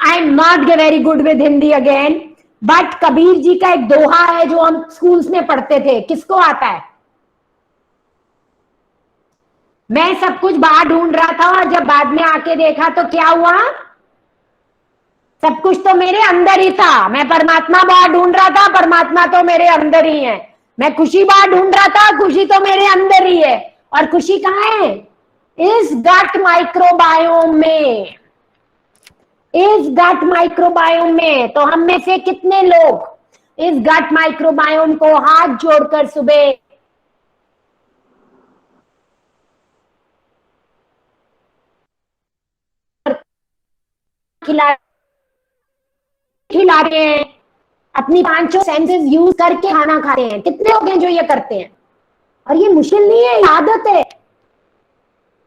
Speaker 3: I'm not very good with Hindi again, but Kabir ji का एक दोहा है जो हम स्कूल्स में पढ़ते थे, किसको आता है? मैं सब कुछ बाहर ढूंढ रहा था और जब बाद में आके देखा तो क्या हुआ? सब कुछ तो मेरे अंदर ही था। मैं परमात्मा बाहर ढूंढ रहा था, परमात्मा तो मेरे अंदर ही है। मैं खुशी बाहर ढूंढ रहा था, खुशी तो मेरे अंदर ही है। और खुशी कहाँ है? इस गट माइक्रोबायोम में, इस गट माइक्रोबायोम में। तो हम में से कितने लोग इस गट माइक्रोबायोम को हाथ जोड़कर सुबह खिलाते हैं, अपनी पांचों सेंसेस यूज करके खाना खाते हैं? कितने लोग हैं जो ये करते हैं? और ये मुश्किल नहीं है, आदत है।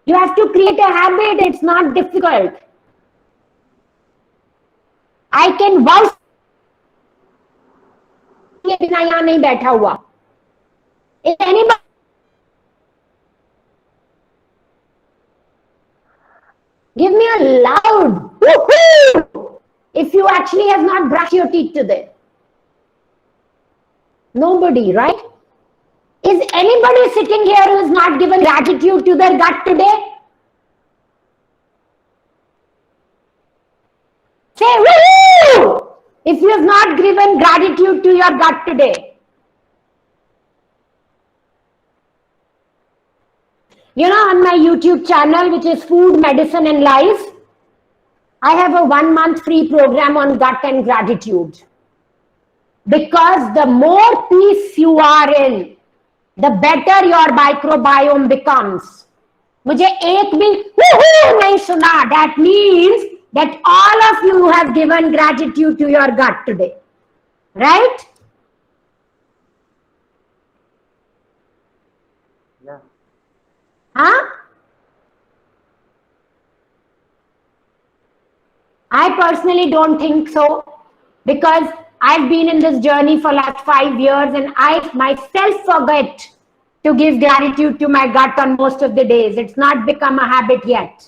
Speaker 3: You have to create a habit, it's not difficult. I can vouch के बिना यहां नहीं बैठा हुआ। If anybody give me a loud woohoo if you actually have not brushed your teeth today. Nobody, right? Is anybody sitting here who has not given gratitude to their gut today? Say woohoo if you have not given gratitude to your gut today. You know, on my YouTube channel, which is Food, Medicine and Life, I have a 1-month free program on gut and gratitude. Because the more peace you are in, the better your microbiome becomes. मुझे एक भी woohoo नहीं सुना. That means that all of you have given gratitude to your gut today. Right?
Speaker 4: Yeah.
Speaker 3: Huh? I personally don't think so, because I've been in this journey for last 5 years and I myself forget to give gratitude to my gut on most of the days. It's not become a habit yet.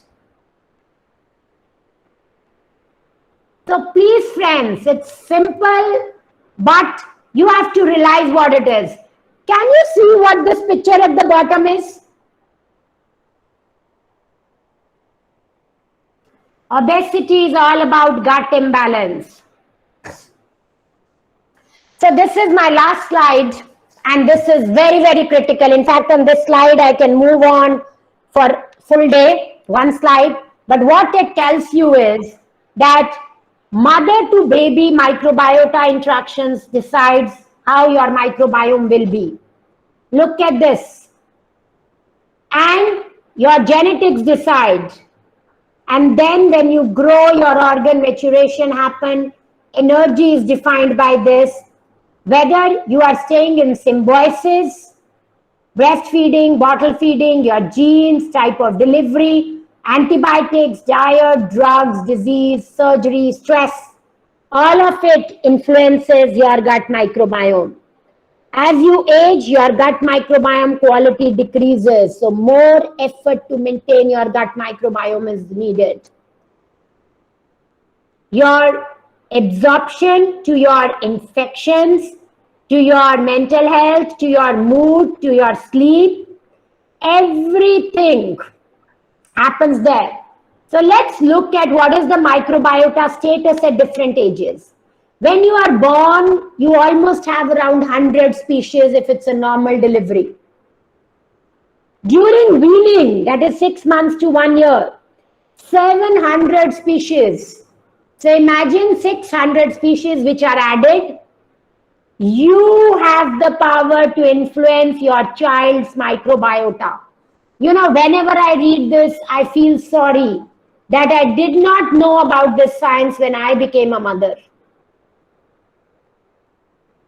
Speaker 3: So please friends, it's simple, but you have to realize what it is. Can you see what this picture at the bottom is? Obesity is all about gut imbalance. So this is my last slide, and this is very, very critical. In fact, on this slide, I can move on for full day, one slide. But what it tells you is that mother to baby microbiota interactions decides how your microbiome will be. Look at this. And your genetics decide. And then when you grow, your organ maturation happen. Energy is defined by this. Whether you are staying in symbiosis, breastfeeding, bottle feeding, your genes, type of delivery, antibiotics, diet, drugs, disease, surgery, stress, all of it influences your gut microbiome. As you age, your gut microbiome quality decreases. So more effort to maintain your gut microbiome is needed. Your absorption to your infections, to your mental health, to your mood, to your sleep, everything happens there. So let's look at what is the microbiota status at different ages. When you are born, you almost have around 100 species if it's a normal delivery. During weaning, that is 6 months to 1 year, 700 species. So imagine 600 species which are added. You have the power to influence your child's microbiota. You know, whenever I read this, I feel sorry that I did not know about this science when I became a mother.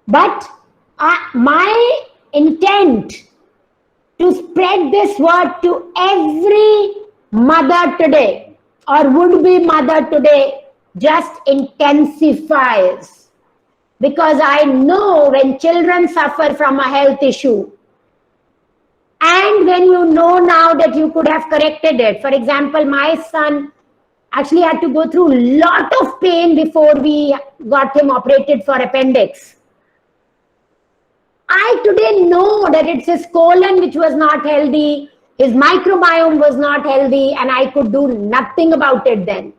Speaker 3: But my intent to spread this word to every mother today or would-be mother today just intensifies. Because I know when children suffer from a health issue, and when you know now that you could have corrected it. For example, my son actually had to go through a lot of pain before we got him operated for appendix. I today know that it's his colon which was not healthy, his microbiome was not healthy, and I could do nothing about it then.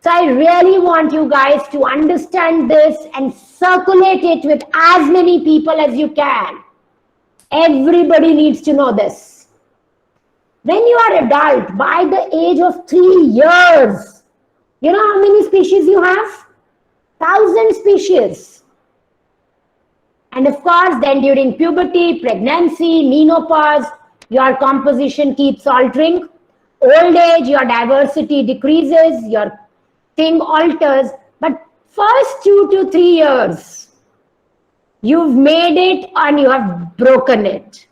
Speaker 3: So I really want you guys to understand this and circulate it with as many people as you can. Everybody needs to know this. When you are adult, by the age of 3 years, you know how many species you have? 1,000 species. And of course, then during puberty, pregnancy, menopause, your composition keeps altering. Old age, your diversity decreases, your thing alters. But first 2 to 3 years, you've made it and you have broken it.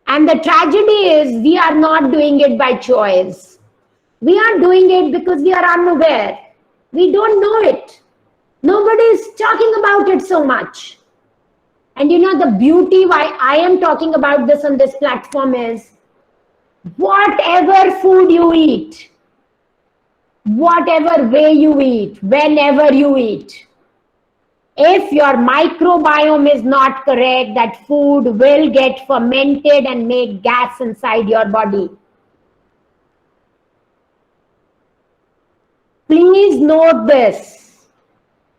Speaker 3: And the tragedy is we are not doing it by choice. We are doing it because we are unaware. We don't know it. Nobody is talking about it so much. And you know, the beauty why I am talking about this on this platform is whatever food you eat, whatever way you eat, whenever you eat, if your microbiome is not correct, that food will get fermented and make gas inside your body. Please note this.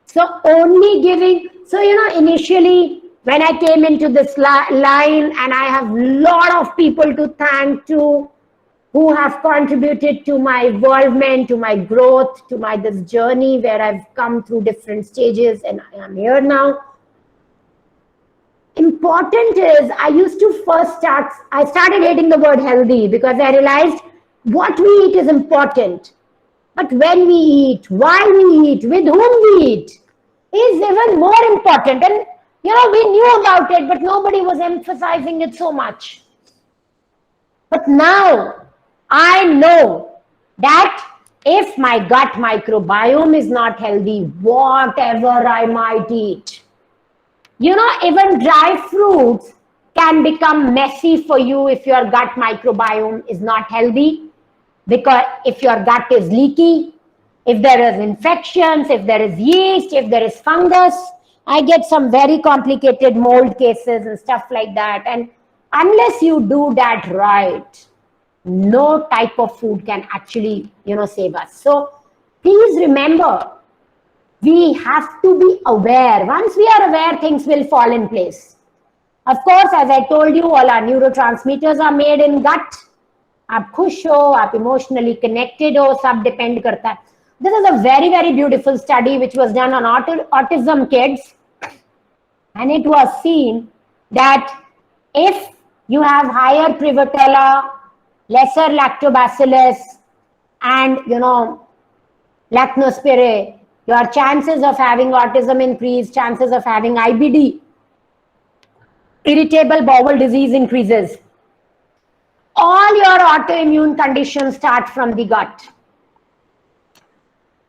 Speaker 3: So only giving, so you know, initially when I came into this line, and I have a lot of people to thank to who have contributed to my involvement, to my growth, to my this journey where I've come through different stages and I am here now. Important is, I used to I started hating the word healthy because I realized what we eat is important. But when we eat, why we eat, with whom we eat is even more important. And you know, we knew about it, but nobody was emphasizing it so much. But now I know that if my gut microbiome is not healthy, whatever I might eat, you know, even dry fruits can become messy for you if your gut microbiome is not healthy. Because if your gut is leaky, if there is infections, if there is yeast, if there is fungus, I get some very complicated mold cases and stuff like that. And unless you do that right, no type of food can actually, you know, save us. So please remember, we have to be aware. Once we are aware, things will fall in place. Of course, as I told you, all our neurotransmitters are made in gut. आप खुश हो, आप emotionally connected हो, सब depend करता है. This is a very, very beautiful study which was done on autism kids. And it was seen that if you have higher Prevotella, lesser Lactobacillus, and, you know, Lactospirae, your chances of having autism increase, chances of having IBD, irritable bowel disease increases. All your autoimmune conditions start from the gut.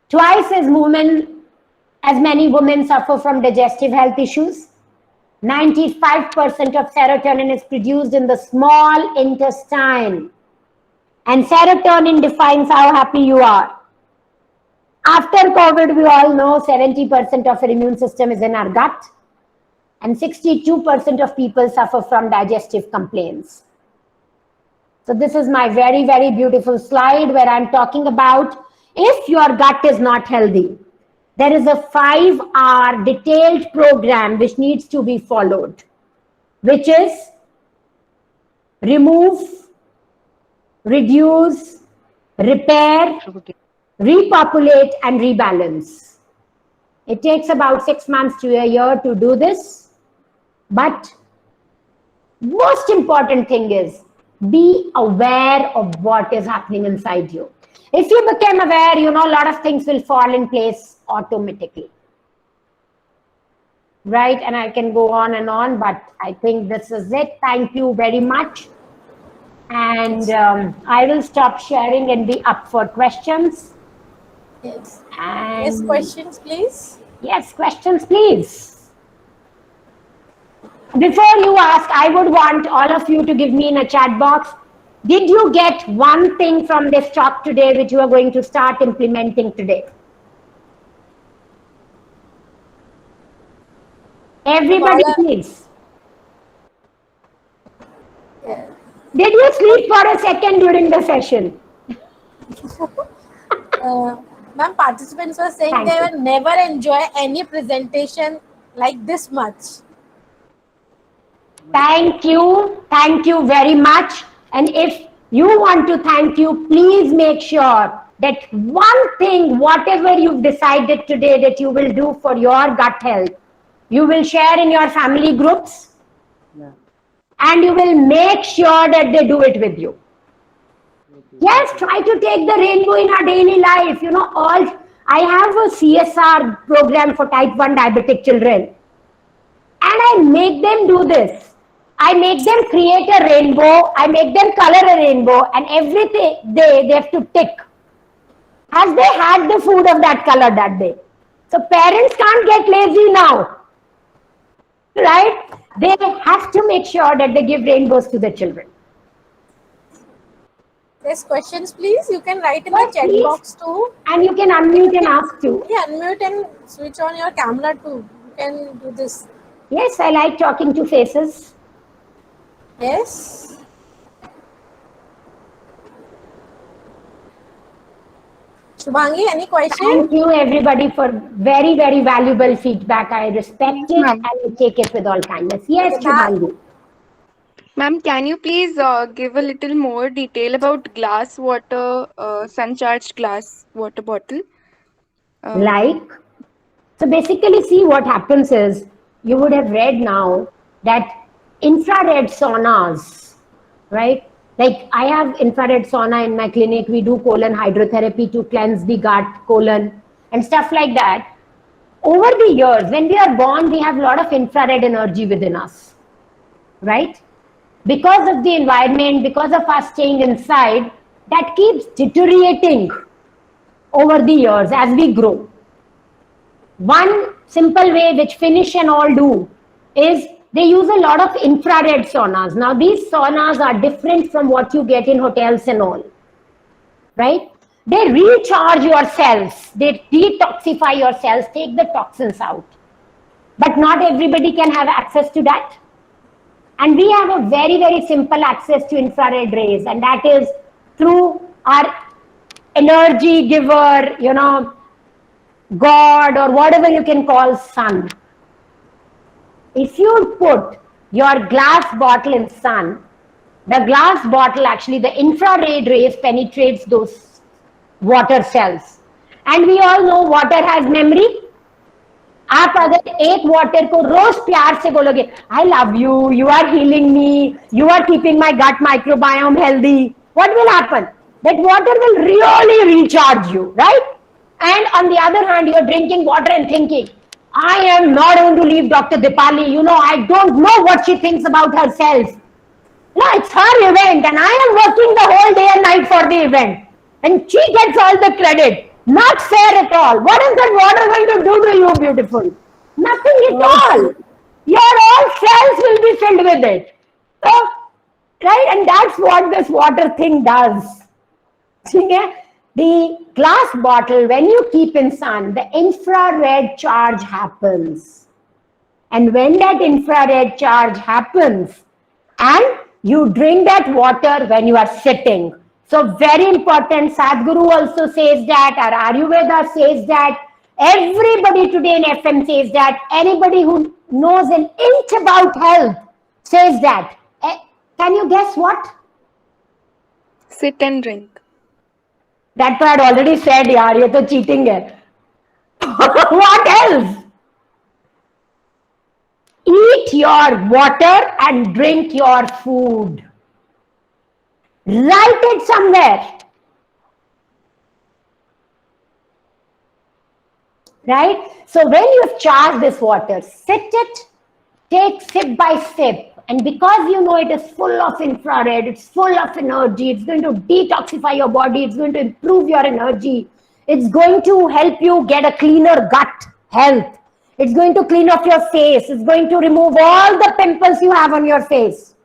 Speaker 3: Twice as many women suffer from digestive health issues. 95% of serotonin is produced in the small intestine. And serotonin defines how happy you are. After COVID, we all know 70% of our immune system is in our gut. And 62% of people suffer from digestive complaints. So this is my very, very beautiful slide where I'm talking about if your gut is not healthy, there is a 5-hour detailed program which needs to be followed, which is remove, reduce, repair, repopulate, and rebalance. It takes about 6 months to a year to do this. But most important thing is, be aware of what is happening inside you. If you become aware, you know, a lot of things will fall in place automatically. Right? And I can go on and on, but I think this is it. Thank you very much. And I will stop sharing and be up for questions.
Speaker 2: Yes.
Speaker 3: And
Speaker 2: Yes, questions, please.
Speaker 3: Yes, questions, please. Before you ask, I would want all of you to give me in a chat box Did you get one thing from this talk today which you are going to start implementing today? Everybody, please. Did you sleep for a second during the session?
Speaker 2: Ma'am, participants were saying
Speaker 3: Thank
Speaker 2: they
Speaker 3: you.
Speaker 2: will never enjoy any presentation like this much.
Speaker 3: Thank you very much. And if you want to thank you, please make sure that one thing, whatever you've decided today that you will do for your gut health, you will share in your family groups,
Speaker 4: Yeah.
Speaker 3: and you will make sure that they do it with you.
Speaker 4: Okay.
Speaker 3: Yes, try to take the rainbow in our daily life. You know, I have a CSR program for type 1 diabetic children, and I make them do this. I make them create a rainbow, I make them color a rainbow, and every day they have to tick. Has they had the food of that color that day? So parents can't get lazy now, right? They have to make sure that they give rainbows to the children.
Speaker 2: There's questions, please. You can write in
Speaker 3: Yes,
Speaker 2: the chat
Speaker 3: please.
Speaker 2: box too.
Speaker 3: And you can unmute and ask too.
Speaker 2: Yeah, unmute and switch on your camera too. You can do this.
Speaker 3: Yes, I like talking to faces.
Speaker 2: Yes. Shubhangi, any question?
Speaker 3: Thank you everybody for very, very valuable feedback. I respect
Speaker 5: Yes,
Speaker 3: it
Speaker 5: ma'am.
Speaker 3: and I take it with all kindness. Yes,
Speaker 2: Okay, ma'am.
Speaker 3: Shubhangi.
Speaker 5: Ma'am, can you please give a little more detail about glass water, sun charged glass water bottle?
Speaker 3: Like, so basically see what happens is, you would have read now that infrared saunas, right? Like I have infrared sauna in my clinic. We do colon hydrotherapy to cleanse the gut, colon and stuff like that. Over the years, when we are born, we have a lot of infrared energy within us, right? Because of the environment, because of us staying inside, that keeps deteriorating over the years as we grow. One simple way which Finnish and all do is they use a lot of infrared saunas. Now these saunas are different from what you get in hotels and all, right? They recharge your cells, they detoxify your cells, take the toxins out. But not everybody can have access to that. And we have a very, very simple access to infrared rays, and that is through our energy giver, you know, God or whatever you can call sun. If you put your glass bottle in sun, the glass bottle actually, the infrared rays penetrates those water cells. And we all know water has memory. आप अगर एक water को रोज प्यार से बोलोगे, I love you, you are healing me, you are keeping my gut microbiome healthy, what will happen? That water will really recharge you, right? And on the other hand, you are drinking water and thinking, I am not going to leave Dr. Dipali, you know, I don't know what she thinks about herself. No, it's her event and I am working the whole day and night for the event. And she gets all the credit. Not fair at all. What is that water going to do to you, beautiful? Nothing at all. Your all cells will be filled with it. So, right? And that's what this water thing does. See, the glass bottle, when you keep in sun, the infrared charge happens. And when that infrared charge happens, and you drink that water when you are sitting. So very important, Sadhguru also says that, or Ayurveda says that, everybody today in FM says that, anybody who knows an inch about health says that. Can you guess what?
Speaker 5: Sit and drink.
Speaker 3: That I had already said, yaar, ye to cheating hai. What else? Eat your water and drink your food. Write it somewhere. Right? So when you've charged this water, sit it, take sip by sip. And because you know it is full of infrared, it's full of energy, it's going to detoxify your body, it's going to improve your energy, it's going to help you get a cleaner gut health. It's going to clean off your face. It's going to remove all the pimples you have on your face.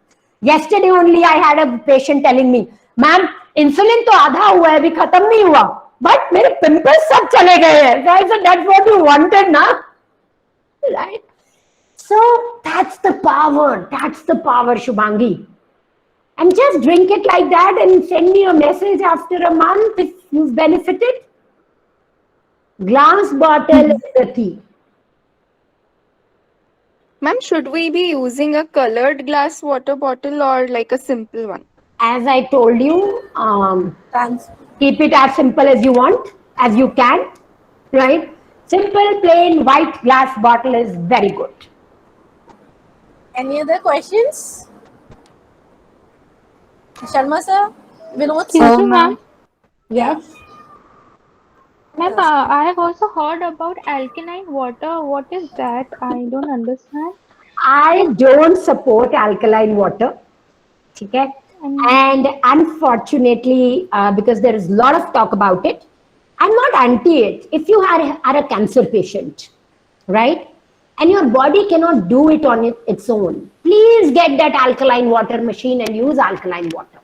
Speaker 3: Yesterday only I had a patient telling me, ma'am, insulin तो आधा हुआ है, अभी खत्म नहीं हुआ, but मेरे pimples सब चले गए हैं. So I said, that's what you wanted, na? Right? So that's the power. That's the power, Shubhangi. And just drink it like that and send me a message after a month if you've benefited. Glass bottle is the key.
Speaker 5: Ma'am, should we be using a colored glass water bottle or like a simple one?
Speaker 3: As I told you, keep it as simple as you want, as you can, right? Simple, plain, white glass bottle is very good.
Speaker 2: Any other questions? Sharma sir, Vinod
Speaker 7: Excuse
Speaker 2: sir.
Speaker 7: me, ma'am.
Speaker 3: Yes.
Speaker 7: Ma'am, I have also heard about alkaline water. What is that? I don't understand.
Speaker 3: I don't support alkaline water. Okay? And unfortunately, because there is a lot of talk about it, I'm not anti it. If you are a cancer patient, right? And your body cannot do it on its own, please get that alkaline water machine and use alkaline water.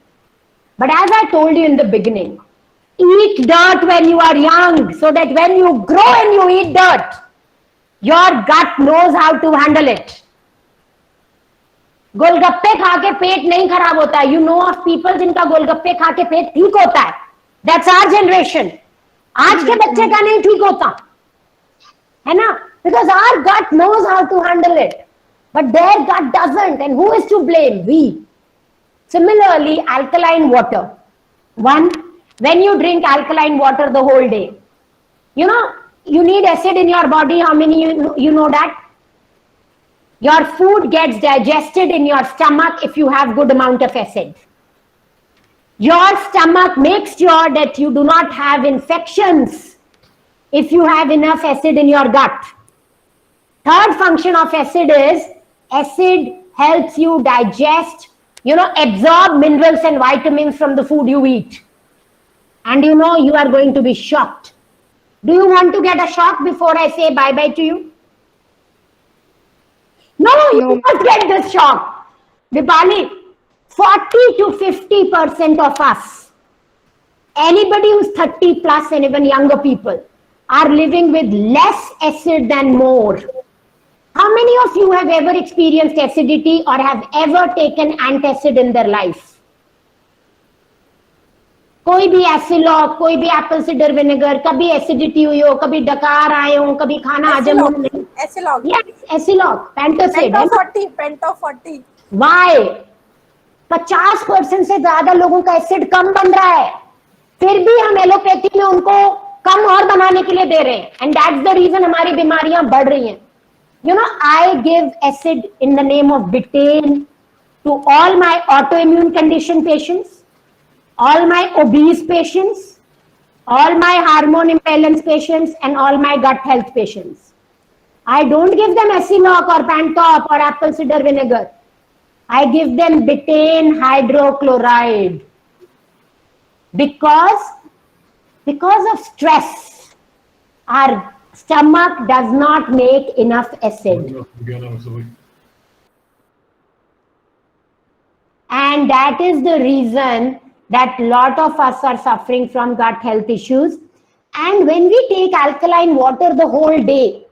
Speaker 3: But as I told you in the beginning, eat dirt when you are young so that when you grow and you eat dirt, your gut knows how to handle it. गोलगप्पे खा के पेट नहीं खराब होता है. You know of people जिनका गोलगप्पे खा के पेट ठीक होता है. That's our generation. आज के बच्चे का नहीं ठीक होता है ना, because our gut knows how to handle it, but their gut doesn't, and who is to blame? We. Similarly, alkaline water. One, when you drink alkaline water the whole day, you know, you need acid in your body. How many you know that? Your food gets digested in your stomach if you have good amount of acid. Your stomach makes sure that you do not have infections if you have enough acid in your gut. Third function of acid is acid helps you digest, absorb minerals and vitamins from the food you eat. And you are going to be shocked. Do you want to get a shock before I say bye-bye to you? No, you must get this shock. Dipali, 40 to 50% of us, anybody who's 30 plus and even younger people, are living with less acid than more. How many of you have ever experienced acidity or have ever taken antacid in their life? कोई भी एसिलॉक, कोई भी Apple cider vinegar, कभी acidity हुई हो, कभी डकार आए हो, कभी खाना हजम हो नहीं.
Speaker 2: Esilog.
Speaker 3: Yes, Aciloc, Pantocid.
Speaker 2: Penta-40.
Speaker 3: Why? 50% से ज्यादा लोगों का एसिड कम बन रहा है, फिर भी हम एलोपैथी में उनको कम और बनाने के लिए दे रहे हैं. एंड दैट्स द रीजन हमारी बीमारियां बढ़ रही हैं. I give acid in the name of betaine to all my autoimmune condition patients, all my obese patients, all my hormone imbalance patients, and all my gut health patients. I don't give them Esilok or Pantop or apple cider vinegar. I give them betaine hydrochloride because of stress, our stomach does not make enough acid. And that is the reason that a lot of us are suffering from gut health issues. And when we take alkaline water the whole day,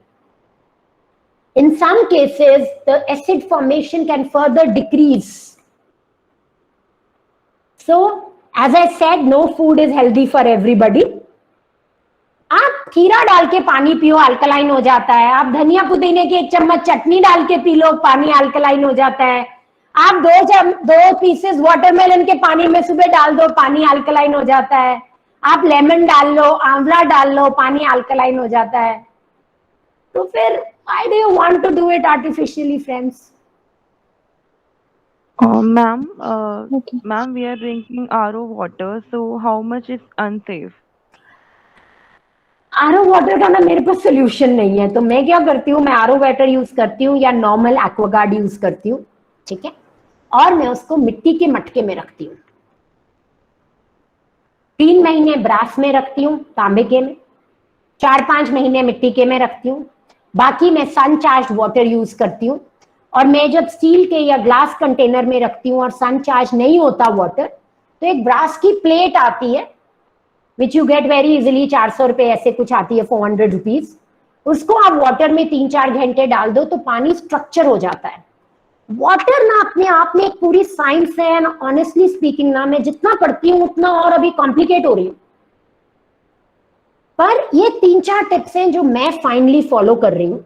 Speaker 3: in some cases, the acid formation can further decrease. So, as I said, no food is healthy for everybody. आप खीरा डाल के पानी पियो, alkaline हो जाता है. आप धनिया पुदीने की 1 चम्मच चटनी डाल के पी लो, पानी अल्कलाइन हो जाता है. आप 2 पीसेस वाटरमेलन के पानी में सुबह डाल दो, पानी अल्कलाइन हो जाता है. आप लेमन डाल लो, आंवला डाल लो, पानी अल्कलाइन हो जाता है. तो फिर why do you want to do it artificially, friends?
Speaker 12: Ma'am, ma'am, we are drinking RO water, so how much is unsafe?
Speaker 3: RO water का ना मेरे पास सोल्यूशन नहीं है, तो मैं क्या करती हूँ, मैं आरओ वाटर यूज करती हूँ या नॉर्मल एक्वागार्ड यूज करती हूँ, ठीक है, और मैं उसको मिट्टी के मटके में रखती हूँ. 3 महीने ब्रास में रखती हूँ, तांबे के में, 4-5 महीने मिट्टी के में रखती हूँ, बाकी मैं सन चार्ज वाटर यूज करती हूँ. और मैं जब स्टील के या ग्लास कंटेनर में रखती हूँ और सन चार्ज नहीं होता वाटर, तो एक ब्रास की प्लेट आती है which you get very easily, 400 रुपए ऐसे कुछ आती है, 400 रुपीज। उसको आप वाटर में 3-4 घंटे डाल दो तो पानी स्ट्रक्चर हो जाता है। वाटर ना अपने आप में एक पूरी साइंस है, एंड ऑनेस्टली स्पीकिंग ना मैं जितना पढ़ती हूँ उतना और अभी कॉम्प्लिकेट हो रही हूँ, पर ये 3-4 टिप्स हैं जो मैं फाइनली फॉलो कर रही हूँ,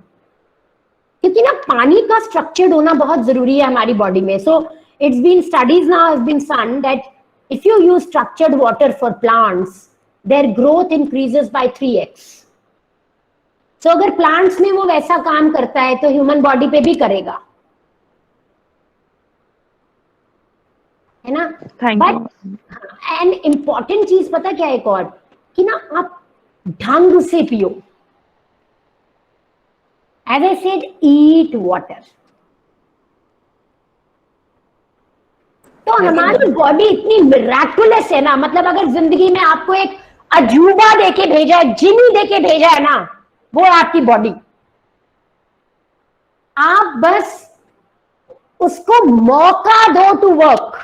Speaker 3: क्योंकि ना पानी का स्ट्रक्चर्ड होना बहुत जरूरी है हमारी बॉडी में। So it's been studies now has been seen that if you use structured water for plants, their growth increases by 3x। So अगर प्लांट्स में वो वैसा काम करता है तो ह्यूमन बॉडी पे भी करेगा, है ना? बट एंड इंपॉर्टेंट चीज पता क्या है एक और, कि ना आप ढंग से पियो। As I said, eat water. तो हमारी बॉडी इतनी मिराकुलस है ना, मतलब अगर जिंदगी में आपको एक अजूबा देके भेजा है, जिनी देके भेजा है ना, वो है आपकी बॉडी। आप बस उसको मौका दो to work,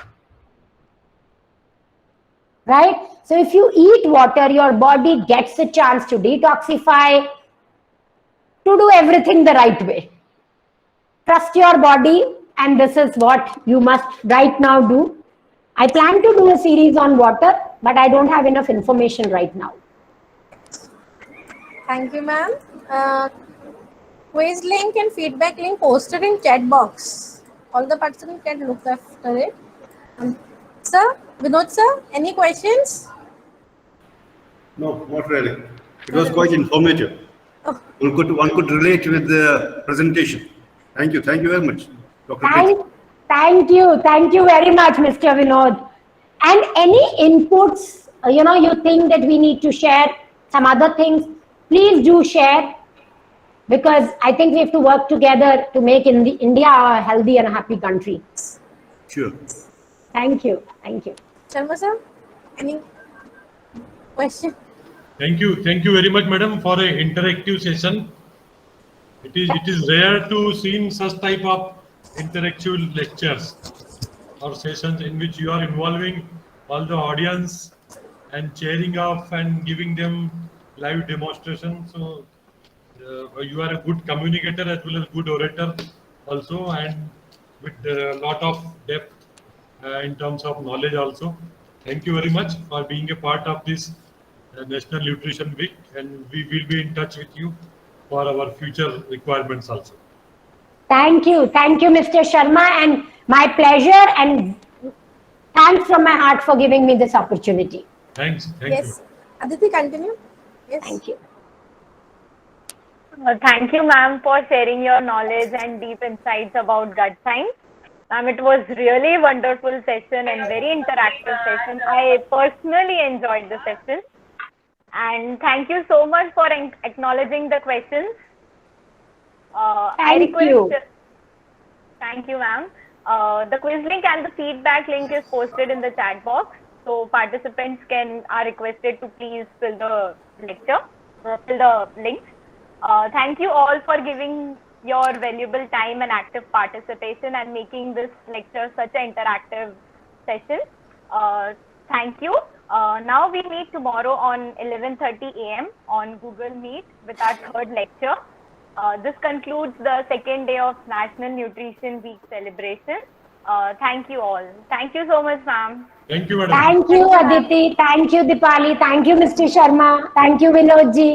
Speaker 3: right? So if you eat water, your body gets a chance to detoxify, to do everything the right way. Trust your body, and this is what you must right now do. I plan to do a series on water, but I don't have enough information right now.
Speaker 2: Thank you, ma'am. Quiz link and feedback link posted in chat box. All the participants can look after it. Sir, Vinod sir, any questions?
Speaker 13: No, not really. It was quite informative. One could relate with the presentation. Thank you very much, Dr. Preeti.
Speaker 3: Thank you very much, Mr. Vinod. And any inputs, you think that we need to share some other things, please do share, because I think we have to work together to make India a healthy and happy country.
Speaker 13: Sure.
Speaker 3: Thank you.
Speaker 2: Sharma sir, any question?
Speaker 14: Thank you very much, madam, for an interactive session. It is rare to see such type of interactive lectures or sessions in which you are involving all the audience and cheering up and giving them live demonstration. So you are a good communicator as well as good orator also, and with a lot of depth in terms of knowledge also. Thank you very much for being a part of this National Nutrition Week, and we will be in touch with you for our future requirements also.
Speaker 3: Thank you, Mr. Sharma, and my pleasure, and thanks from my heart for giving me this opportunity.
Speaker 14: Thanks.
Speaker 2: Yes. Aditi, continue. Yes.
Speaker 3: Thank you.
Speaker 1: Thank you, ma'am, for sharing your knowledge and deep insights about gut science. Ma'am, it was really a wonderful session and very interactive session. I personally enjoyed the session. And thank you so much for acknowledging the questions.
Speaker 3: Thank you.
Speaker 1: Thank you, ma'am. The quiz link and the feedback link is posted in the chat box. So participants are requested to please fill the links. Thank you all for giving your valuable time and active participation and making this lecture such an interactive session. Thank you. Now we meet tomorrow on 11:30 a.m. on Google Meet with our third lecture. This concludes the second day of National Nutrition Week celebration. Thank you all. Thank you so much, ma'am.
Speaker 14: Thank you, madam.
Speaker 3: Thank you, Aditi. Thank you, Dipali. Thank you, Mr. Sharma. Thank you, Vinod ji.